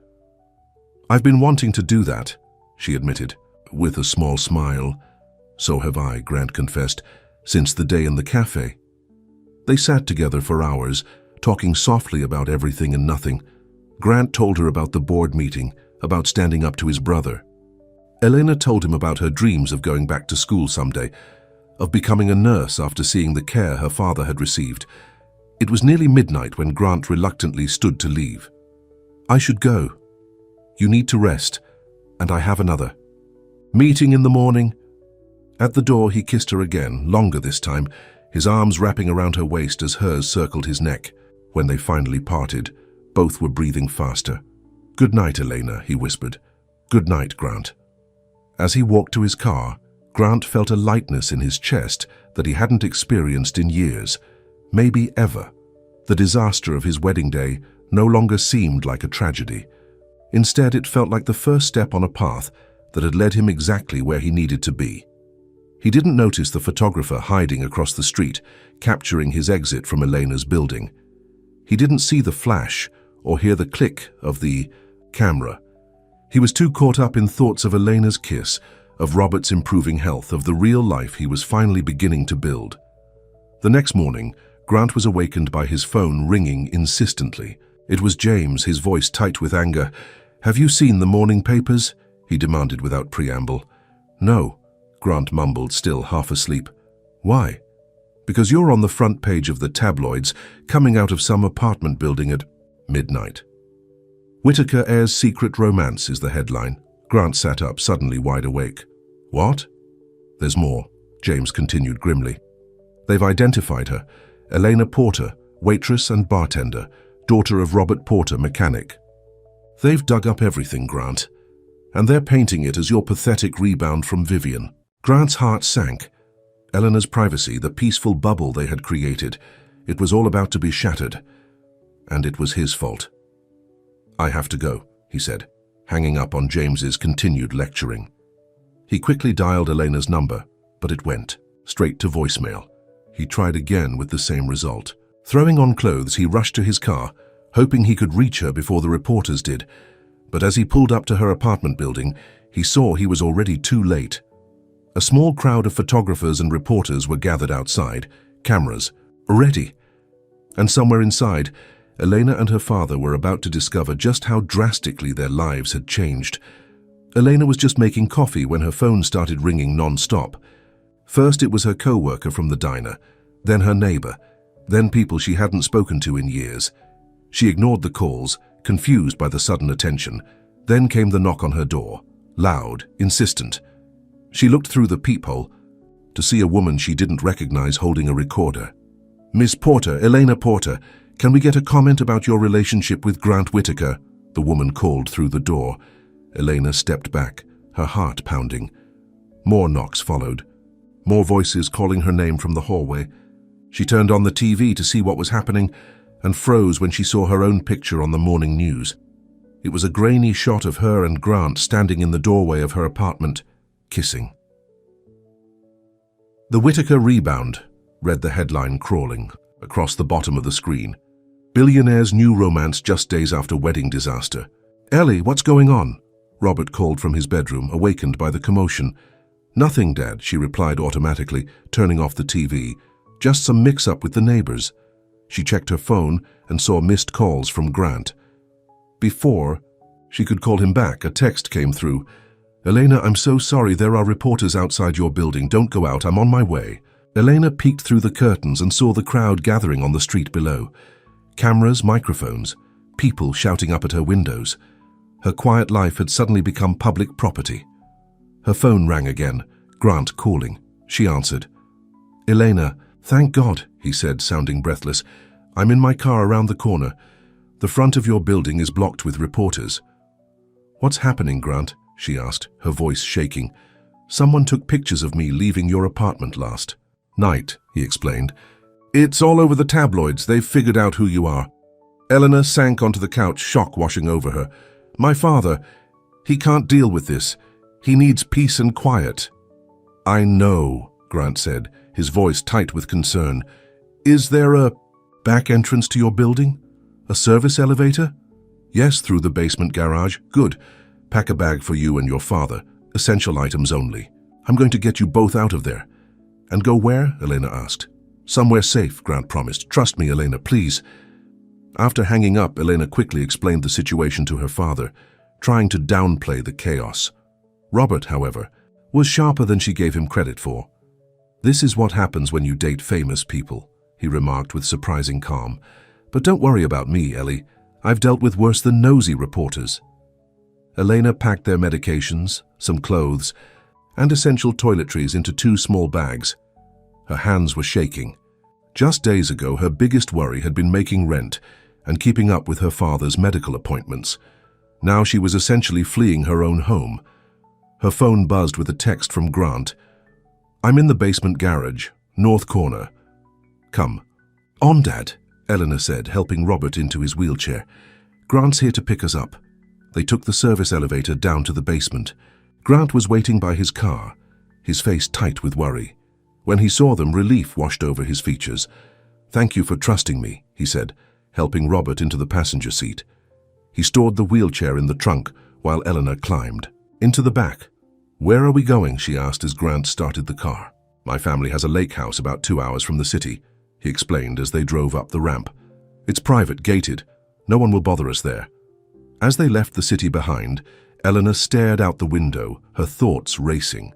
[SPEAKER 1] I've been wanting to do that, she admitted, with a small smile. So have I, Grant confessed, since the day in the cafe. They sat together for hours, talking softly about everything and nothing. Grant told her about the board meeting, about standing up to his brother. Elena told him about her dreams of going back to school someday, of becoming a nurse after seeing the care her father had received. It was nearly midnight when Grant reluctantly stood to leave. I should go. You need to rest, and I have another meeting in the morning. At the door, he kissed her again, longer this time, his arms wrapping around her waist as hers circled his neck. When they finally parted, both were breathing faster. Good night, Elena, he whispered. Good night, Grant. As he walked to his car, Grant felt a lightness in his chest that he hadn't experienced in years, maybe ever. The disaster of his wedding day no longer seemed like a tragedy. Instead, it felt like the first step on a path that had led him exactly where he needed to be. He didn't notice the photographer hiding across the street, capturing his exit from Elena's building. He didn't see the flash or hear the click of the camera. He was too caught up in thoughts of Elena's kiss, of Robert's improving health, of the real life he was finally beginning to build. The next morning, Grant was awakened by his phone ringing insistently. It was James, his voice tight with anger. Have you seen the morning papers? He demanded without preamble. No, Grant mumbled, still half asleep. Why? because you're on the front page of the tabloids coming out of some apartment building at midnight. Whittaker airs secret romance is the headline. Grant sat up, suddenly wide awake. What? There's more, James continued grimly. They've identified her, Elena Porter, waitress and bartender, daughter of Robert Porter, mechanic. They've dug up everything, Grant, and they're painting it as your pathetic rebound from Vivian. Grant's heart sank. Eleanor's privacy, the peaceful bubble they had created, it was all about to be shattered, and it was his fault. I have to go, he said, hanging up on James's continued lecturing. He quickly dialed Elena's number, but it went straight to voicemail. He tried again with the same result. Throwing on clothes, he rushed to his car, hoping he could reach her before the reporters did. But as he pulled up to her apartment building, he saw he was already too late. A small crowd of photographers and reporters were gathered outside, cameras, ready. And somewhere inside, Elena and her father were about to discover just how drastically their lives had changed. Elena was just making coffee when her phone started ringing non-stop. First it was her co-worker from the diner, then her neighbor, then people she hadn't spoken to in years. She ignored the calls, confused by the sudden attention. Then came the knock on her door, loud, insistent. She looked through the peephole to see a woman she didn't recognize holding a recorder. Miss Porter, Elena Porter, can we get a comment about your relationship with Grant Whittaker? The woman called through the door. Elena stepped back, her heart pounding. More knocks followed. More voices calling her name from the hallway. She turned on the TV to see what was happening and froze when she saw her own picture on the morning news. It was a grainy shot of her and Grant standing in the doorway of her apartment, kissing. The Whittaker rebound, read the headline crawling across the bottom of the screen. Billionaire's new romance just days after wedding disaster. Ellie, what's going on? Robert called from his bedroom, awakened by the commotion. Nothing, Dad, she replied automatically, turning off the TV. Just some mix-up with the neighbors. She checked her phone and saw missed calls from Grant. Before she could call him back, a text came through. Elena, I'm so sorry, there are reporters outside your building. Don't go out, I'm on my way. Elena peeked through the curtains and saw the crowd gathering on the street below. Cameras, microphones, people shouting up at her windows. Her quiet life had suddenly become public property. Her phone rang again, Grant calling. She answered. Elena, thank God, he said, sounding breathless. I'm in my car around the corner. The front of your building is blocked with reporters. What's happening, Grant? She asked, her voice shaking. Someone took pictures of me leaving your apartment last night, he explained. It's all over the tabloids. They've figured out who you are. Eleanor sank onto the couch, shock washing over her. My father, he can't deal with this. He needs peace and quiet. I know, Grant said, his voice tight with concern. Is there a back entrance to your building? A service elevator? Yes, through the basement garage. Good. Pack a bag for you and your father. Essential items only. I'm going to get you both out of there. And go where? Elena asked. Somewhere safe, Grant promised. Trust me, Elena, please. After hanging up, Elena quickly explained the situation to her father, trying to downplay the chaos. Robert, however, was sharper than she gave him credit for. This is what happens when you date famous people, he remarked with surprising calm. But don't worry about me, Ellie. I've dealt with worse than nosy reporters. Elena packed their medications, some clothes, and essential toiletries into 2 small bags. Her hands were shaking. Just days ago, her biggest worry had been making rent and keeping up with her father's medical appointments. Now she was essentially fleeing her own home. Her phone buzzed with a text from Grant. I'm in the basement garage, north corner. Come. On, Dad, Eleanor said, helping Robert into his wheelchair. Grant's here to pick us up. They took the service elevator down to the basement. Grant was waiting by his car, his face tight with worry. When he saw them, relief washed over his features. Thank you for trusting me, he said, helping Robert into the passenger seat. He stored the wheelchair in the trunk while Eleanor climbed. Into the back. Where are we going? She asked as Grant started the car. My family has a lake house about 2 hours from the city, he explained as they drove up the ramp. It's private, gated. No one will bother us there. As they left the city behind, Eleanor stared out the window, her thoughts racing.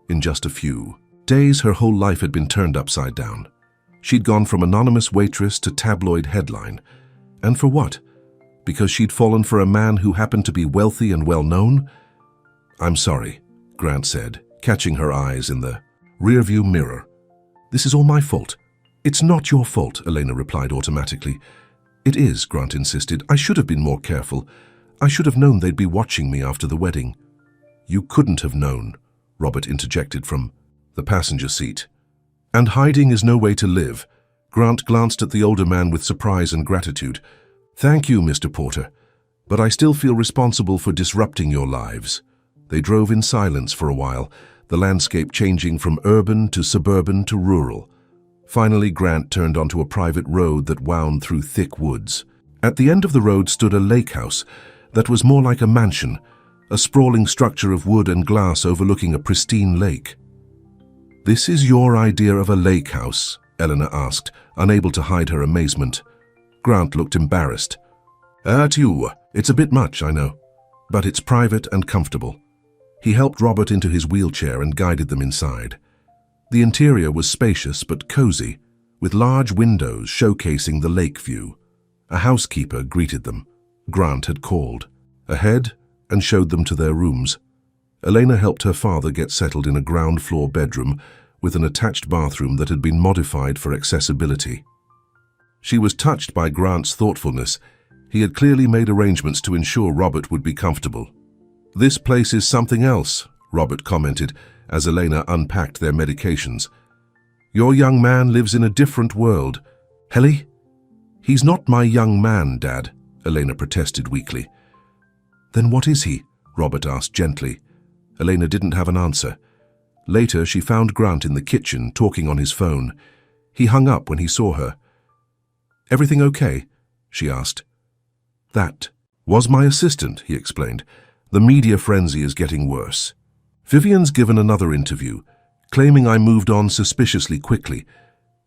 [SPEAKER 1] In just a few days, her whole life had been turned upside down. She'd gone from anonymous waitress to tabloid headline. And for what? Because she'd fallen for a man who happened to be wealthy and well-known? "I'm sorry," Grant said, catching her eyes in the rearview mirror. "This is all my fault." "It's not your fault," Elena replied automatically. "It is," Grant insisted. "I should have been more careful. I should have known they'd be watching me after the wedding." "You couldn't have known," Robert interjected from the passenger seat. "And hiding is no way to live." Grant glanced at the older man with surprise and gratitude. "Thank you, Mr. Porter, but I still feel responsible for disrupting your lives." They drove in silence for a while, the landscape changing from urban to suburban to rural. Finally, Grant turned onto a private road that wound through thick woods. At the end of the road stood a lake house that was more like a mansion, a sprawling structure of wood and glass overlooking a pristine lake. "This is your idea of a lake house?" Eleanor asked, unable to hide her amazement. Grant looked embarrassed. It's a bit much, I know, but it's private and comfortable." He helped Robert into his wheelchair and guided them inside. The interior was spacious but cozy, with large windows showcasing the lake view. A housekeeper greeted them. Grant had called ahead and showed them to their rooms. Elena helped her father get settled in a ground-floor bedroom with an attached bathroom that had been modified for accessibility. She was touched by Grant's thoughtfulness. He had clearly made arrangements to ensure Robert would be comfortable. "This place is something else," Robert commented as Elena unpacked their medications. "Your young man lives in a different world." "Helly?" "He's not my young man, Dad," Elena protested weakly. "Then what is he?" Robert asked gently. Elena didn't have an answer. Later, she found Grant in the kitchen, talking on his phone. He hung up when he saw her. "Everything okay?" she asked. "That was my assistant," he explained. "The media frenzy is getting worse. Vivian's given another interview, claiming I moved on suspiciously quickly,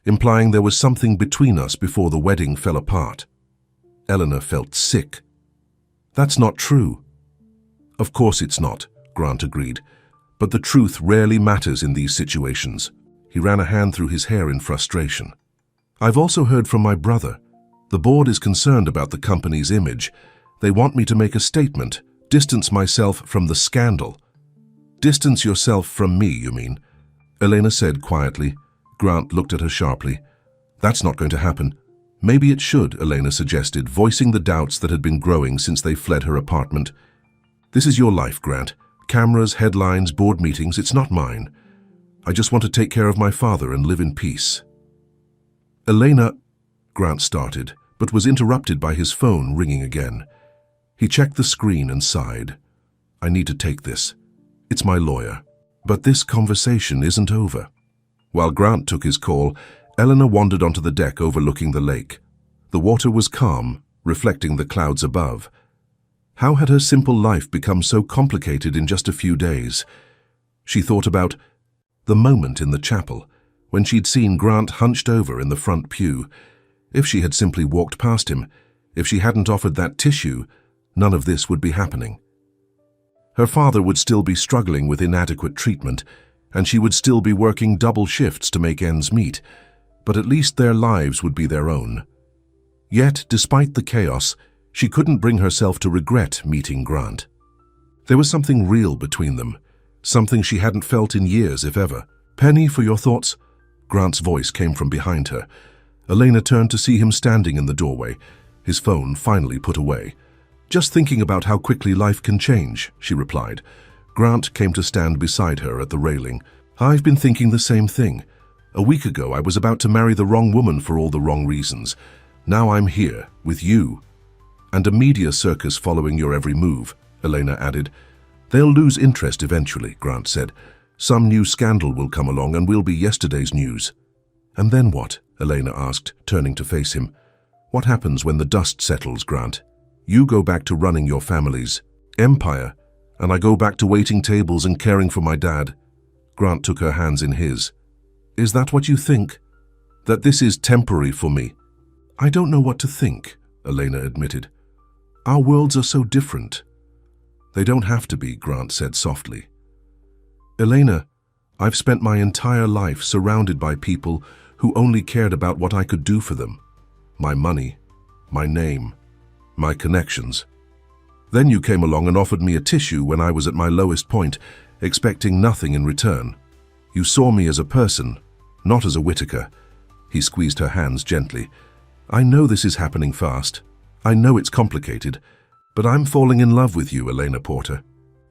[SPEAKER 1] implying there was something between us before the wedding fell apart." Eleanor felt sick. "That's not true." "Of course it's not," Grant agreed, "but the truth rarely matters in these situations." He ran a hand through his hair in frustration. "I've also heard from my brother. The board is concerned about the company's image. They want me to make a statement, distance myself from the scandal." "Distance yourself from me, you mean?" Elena said quietly. Grant looked at her sharply. "That's not going to happen." "Maybe it should," Elena suggested, voicing the doubts that had been growing since they fled her apartment. "This is your life, Grant. Cameras, headlines, board meetings, it's not mine. I just want to take care of my father and live in peace." "Elena," Grant started, but was interrupted by his phone ringing again. He checked the screen and sighed. "I need to take this. It's my lawyer. But this conversation isn't over." While Grant took his call, Eleanor wandered onto the deck overlooking the lake. The water was calm, reflecting the clouds above. How had her simple life become so complicated in just a few days? She thought about the moment in the chapel, when she'd seen Grant hunched over in the front pew. If she had simply walked past him, if she hadn't offered that tissue, none of this would be happening. Her father would still be struggling with inadequate treatment, and she would still be working double shifts to make ends meet, but at least their lives would be their own. Yet, despite the chaos, she couldn't bring herself to regret meeting Grant. There was something real between them, something she hadn't felt in years, if ever. "Penny, for your thoughts?" Grant's voice came from behind her. Elena turned to see him standing in the doorway, his phone finally put away. "Just thinking about how quickly life can change," she replied. Grant came to stand beside her at the railing. "I've been thinking the same thing. A week ago, I was about to marry the wrong woman for all the wrong reasons. Now I'm here, with you. And a media circus following your every move," Elena added. "They'll lose interest eventually," Grant said. "Some new scandal will come along and we'll be yesterday's news." "And then what?" Elena asked, turning to face him. "What happens when the dust settles, Grant? You go back to running your family's empire, and I go back to waiting tables and caring for my dad." Grant took her hands in his. "Is that what you think? That this is temporary for me?" "I don't know what to think," Elena admitted. "Our worlds are so different." "They don't have to be," Grant said softly. "Elena, I've spent my entire life surrounded by people who only cared about what I could do for them. My money, my name, my connections. Then you came along and offered me a tissue when I was at my lowest point, expecting nothing in return. You saw me as a person, not as a Whittaker. He squeezed her hands gently. I know this is happening fast. I know it's complicated, but I'm falling in love with you, Elena Porter.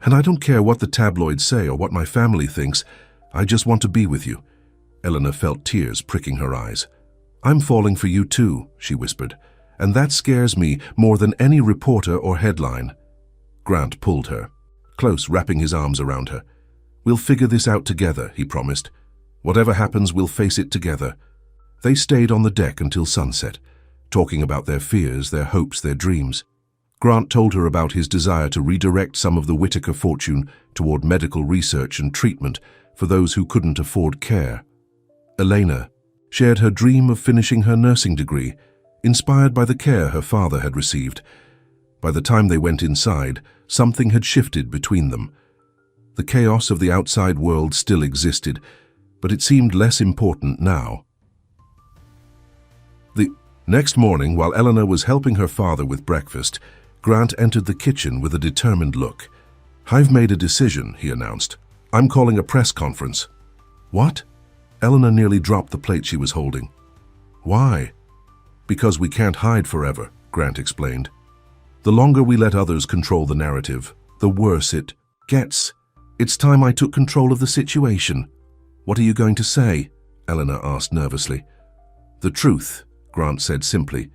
[SPEAKER 1] And I don't care what the tabloids say or what my family thinks. I just want to be with you. Eleanor felt tears pricking her eyes. I'm falling for you too, she whispered, and that scares me more than any reporter or headline. Grant pulled her, close, wrapping his arms around her. We'll figure this out together, he promised. Whatever happens, we'll face it together. They stayed on the deck until sunset, talking about their fears, their hopes, their dreams. Grant told her about his desire to redirect some of the Whittaker fortune toward medical research and treatment for those who couldn't afford care. Elena shared her dream of finishing her nursing degree, inspired by the care her father had received. By the time they went inside, something had shifted between them. The chaos of the outside world still existed, but it seemed less important now. The next morning, while Eleanor was helping her father with breakfast, Grant entered the kitchen with a determined look. I've made a decision, he announced. I'm calling a press conference. What? Eleanor nearly dropped the plate she was holding. Why? Because we can't hide forever, Grant explained. The longer we let others control the narrative, the worse it gets. It's time I took control of the situation. What are you going to say? Eleanor asked nervously. The truth, Grant said simply,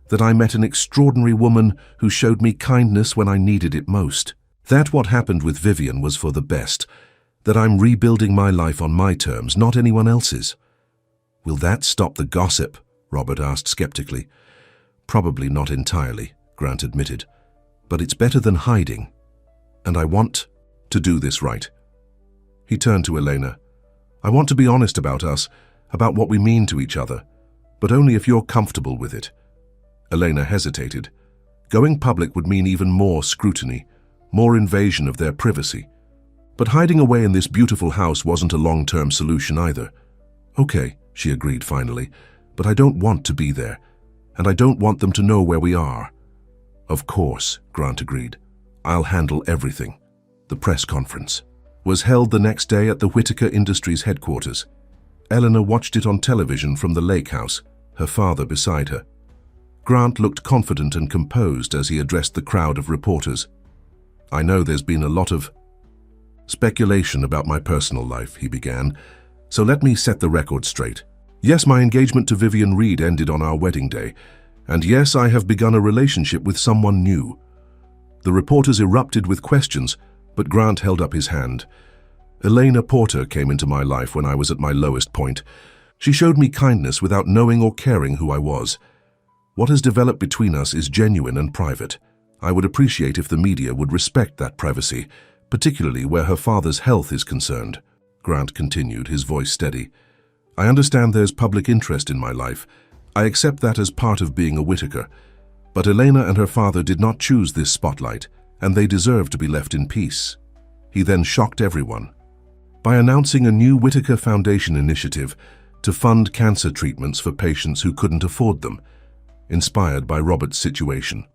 [SPEAKER 1] that I met an extraordinary woman who showed me kindness when I needed it most. That what happened with Vivian was for the best, that I'm rebuilding my life on my terms, not anyone else's. Will that stop the gossip? Robert asked skeptically. Probably not entirely, Grant admitted, but it's better than hiding, and I want to do this right. He turned to Elena. I want to be honest about us, about what we mean to each other, but only if you're comfortable with it. Elena hesitated. Going public would mean even more scrutiny, more invasion of their privacy. But hiding away in this beautiful house wasn't a long-term solution either. Okay, she agreed finally, but I don't want to be there, and I don't want them to know where we are. Of course, Grant agreed. I'll handle everything. The press conference was held the next day at the Whittaker Industries headquarters. Eleanor watched it on television from the lake house, her father beside her. Grant looked confident and composed as he addressed the crowd of reporters. I know there's been a lot of speculation about my personal life, he began, so let me set the record straight. Yes, my engagement to Vivian Reed ended on our wedding day, and yes, I have begun a relationship with someone new. The reporters erupted with questions, but Grant held up his hand. Elena Porter came into my life when I was at my lowest point. She showed me kindness without knowing or caring who I was. What has developed between us is genuine and private. I would appreciate if the media would respect that privacy, particularly where her father's health is concerned. Grant continued, his voice steady. I understand there's public interest in my life. I accept that as part of being a Whittaker. But Elena and her father did not choose this spotlight, and they deserve to be left in peace. He then shocked everyone by announcing a new Whittaker Foundation initiative to fund cancer treatments for patients who couldn't afford them, inspired by Robert's situation.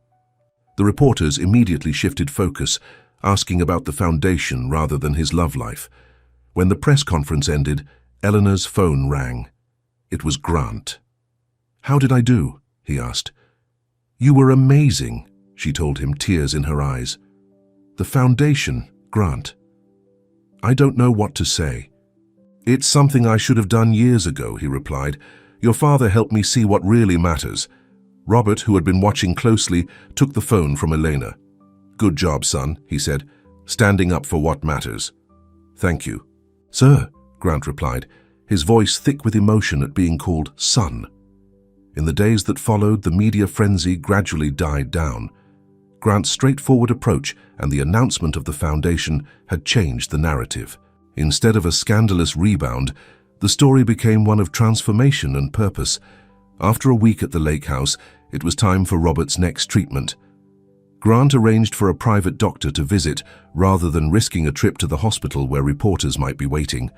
[SPEAKER 1] The reporters immediately shifted focus, asking about the foundation rather than his love life. When the press conference ended, Eleanor's phone rang. It was Grant. How did I do? He asked. You were amazing, she told him, tears in her eyes. The foundation, Grant. I don't know what to say. It's something I should have done years ago, he replied. Your father helped me see what really matters. Robert, who had been watching closely, took the phone from Elena. Good job, son, he said, standing up for what matters. Thank you. Sir, Grant replied, his voice thick with emotion at being called son. In the days that followed, the media frenzy gradually died down. Grant's straightforward approach and the announcement of the foundation had changed the narrative. Instead of a scandalous rebound, the story became one of transformation and purpose. After a week at the lake house, it was time for Robert's next treatment. Grant arranged for a private doctor to visit rather than risking a trip to the hospital where reporters might be waiting.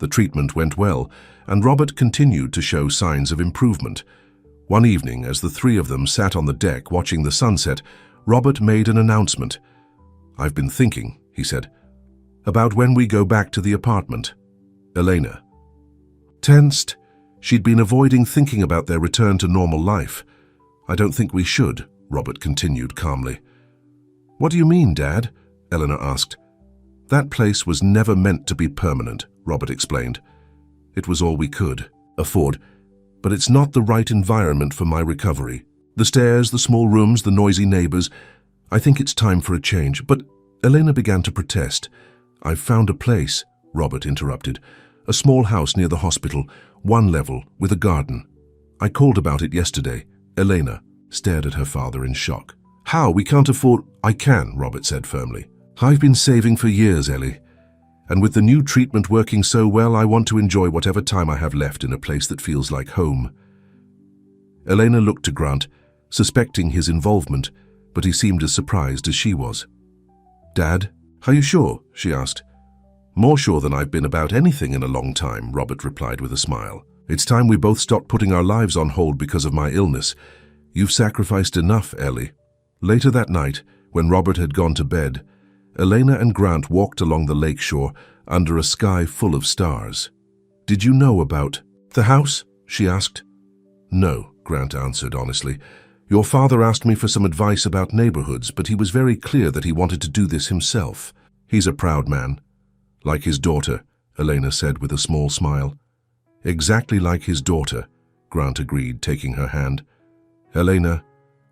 [SPEAKER 1] The treatment went well, and Robert continued to show signs of improvement. One evening, as the three of them sat on the deck watching the sunset, Robert made an announcement. "I've been thinking," he said, "about when we go back to the apartment." Elena. Tensed, she'd been avoiding thinking about their return to normal life. "I don't think we should," Robert continued calmly. "What do you mean, Dad?" Eleanor asked. "That place was never meant to be permanent," Robert explained. "It was all we could afford, but it's not the right environment for my recovery. The stairs, the small rooms, the noisy neighbors. I think it's time for a change." But Elena began to protest. "I've found a place," Robert interrupted. "A small house near the hospital, one level, with a garden. I called about it yesterday." Elena stared at her father in shock. "How? We can't afford—" "I can," Robert said firmly. "I've been saving for years, Ellie. And with the new treatment working so well, I want to enjoy whatever time I have left in a place that feels like home." Elena looked to Grant, suspecting his involvement, but he seemed as surprised as she was. "Dad, are you sure?" she asked. "More sure than I've been about anything in a long time," Robert replied with a smile. "It's time we both stopped putting our lives on hold because of my illness. You've sacrificed enough, Ellie." Later that night, when Robert had gone to bed, Elena and Grant walked along the lakeshore under a sky full of stars. "Did you know about the house?" she asked. "No," Grant answered honestly. "Your father asked me for some advice about neighborhoods, but he was very clear that he wanted to do this himself. He's a proud man." "Like his daughter," Elena said with a small smile. "Exactly like his daughter," Grant agreed, taking her hand. "Elena,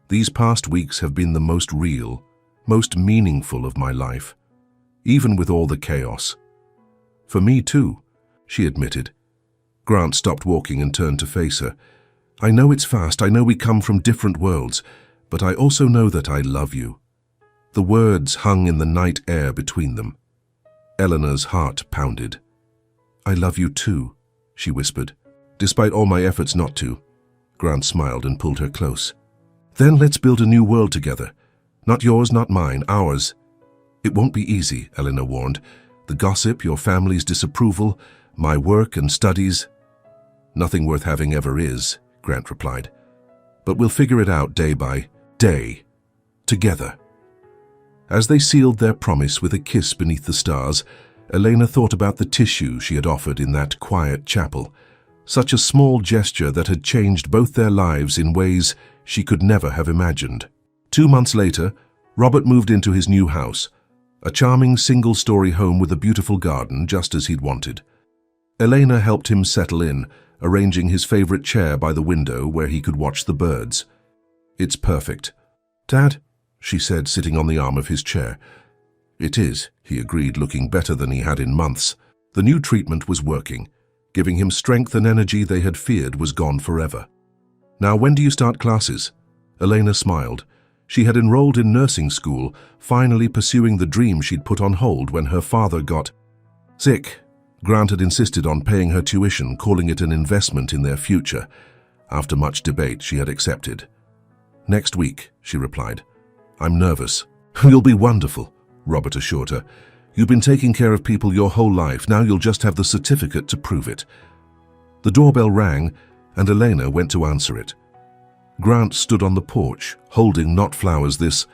[SPEAKER 1] these past weeks have been the most real, most meaningful of my life, even with all the chaos." "For me too," she admitted. Grant stopped walking and turned to face her. "I know it's fast, I know we come from different worlds, but I also know that I love you." The words hung in the night air between them. Eleanor's heart pounded. "I love you too," she whispered. "Despite all my efforts not to." Grant smiled and pulled her close. "Then let's build a new world together. Not yours, not mine, ours." "It won't be easy," Eleanor warned. "The gossip, your family's disapproval, my work and studies." "Nothing worth having ever is," Grant replied. "But we'll figure it out day by day, together." As they sealed their promise with a kiss beneath the stars, Elena thought about the tissue she had offered in that quiet chapel. Such a small gesture that had changed both their lives in ways she could never have imagined. 2 months later, Robert moved into his new house, a charming single-story home with a beautiful garden, just as he'd wanted. Elena helped him settle in, arranging his favorite chair by the window where he could watch the birds. "It's perfect." "Dad," she said, sitting on the arm of his chair. "It is," he agreed, looking better than he had in months. The new treatment was working, giving him strength and energy they had feared was gone forever. "Now, when do you start classes?" Elena smiled. She had enrolled in nursing school, finally pursuing the dream she'd put on hold when her father got sick. Grant had insisted on paying her tuition, calling it an investment in their future. After much debate, she had accepted. "Next week," she replied. "I'm nervous." "You'll be wonderful," Robert assured her. "You've been taking care of people your whole life. Now you'll just have the certificate to prove it." The doorbell rang, and Elena went to answer it. Grant stood on the porch, holding not flowers this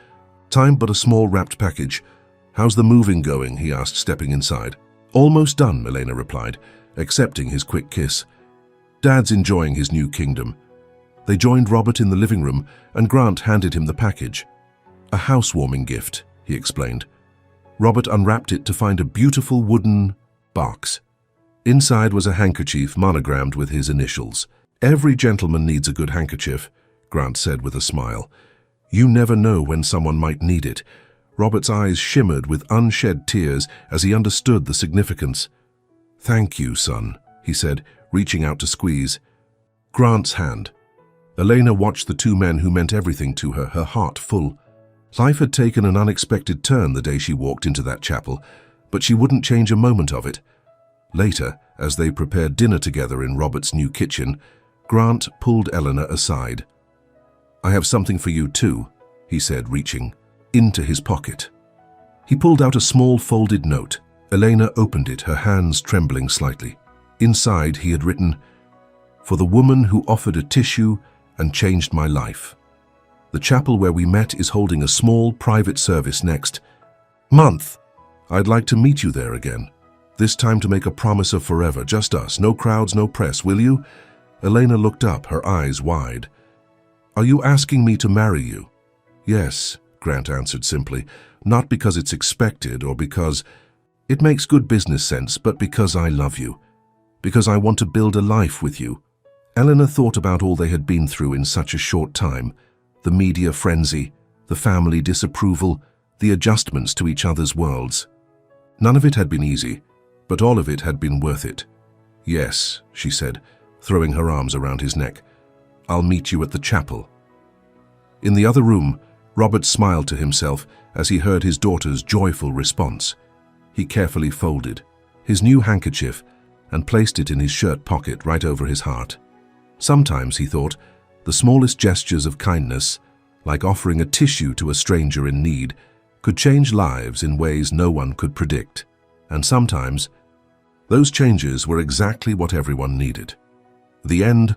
[SPEAKER 1] time, but a small wrapped package. "How's the moving going?" he asked, stepping inside. "Almost done," Elena replied, accepting his quick kiss. "Dad's enjoying his new kingdom." They joined Robert in the living room, and Grant handed him the package. "A housewarming gift," he explained. Robert unwrapped it to find a beautiful wooden box. Inside was a handkerchief monogrammed with his initials. "Every gentleman needs a good handkerchief," Grant said with a smile. "You never know when someone might need it." Robert's eyes shimmered with unshed tears as he understood the significance. "Thank you, son," he said, reaching out to squeeze Grant's hand. Elena watched the two men who meant everything to her, her heart full. Life had taken an unexpected turn the day she walked into that chapel, but she wouldn't change a moment of it. Later, as they prepared dinner together in Robert's new kitchen, Grant pulled Eleanor aside. "I have something for you too," he said, reaching into his pocket. He pulled out a small folded note. Elena opened it, her hands trembling slightly. Inside, he had written, "For the woman who offered a tissue and changed my life. The chapel where we met is holding a small private service next month. I'd like to meet you there again. This time to make a promise of forever, just us, no crowds, no press, will you?" Elena looked up, her eyes wide. "Are you asking me to marry you?" "Yes," Grant answered simply, "not because it's expected or because it makes good business sense, but because I love you. Because I want to build a life with you." Elena thought about all they had been through in such a short time. The media frenzy, the family disapproval, the adjustments to each other's worlds. None of it had been easy, but all of it had been worth it. "Yes," she said, throwing her arms around his neck. "I'll meet you at the chapel." In the other room, Robert smiled to himself as he heard his daughter's joyful response. He carefully folded his new handkerchief and placed it in his shirt pocket right over his heart. Sometimes, he thought, the smallest gestures of kindness, like offering a tissue to a stranger in need, could change lives in ways no one could predict. And sometimes, those changes were exactly what everyone needed. The end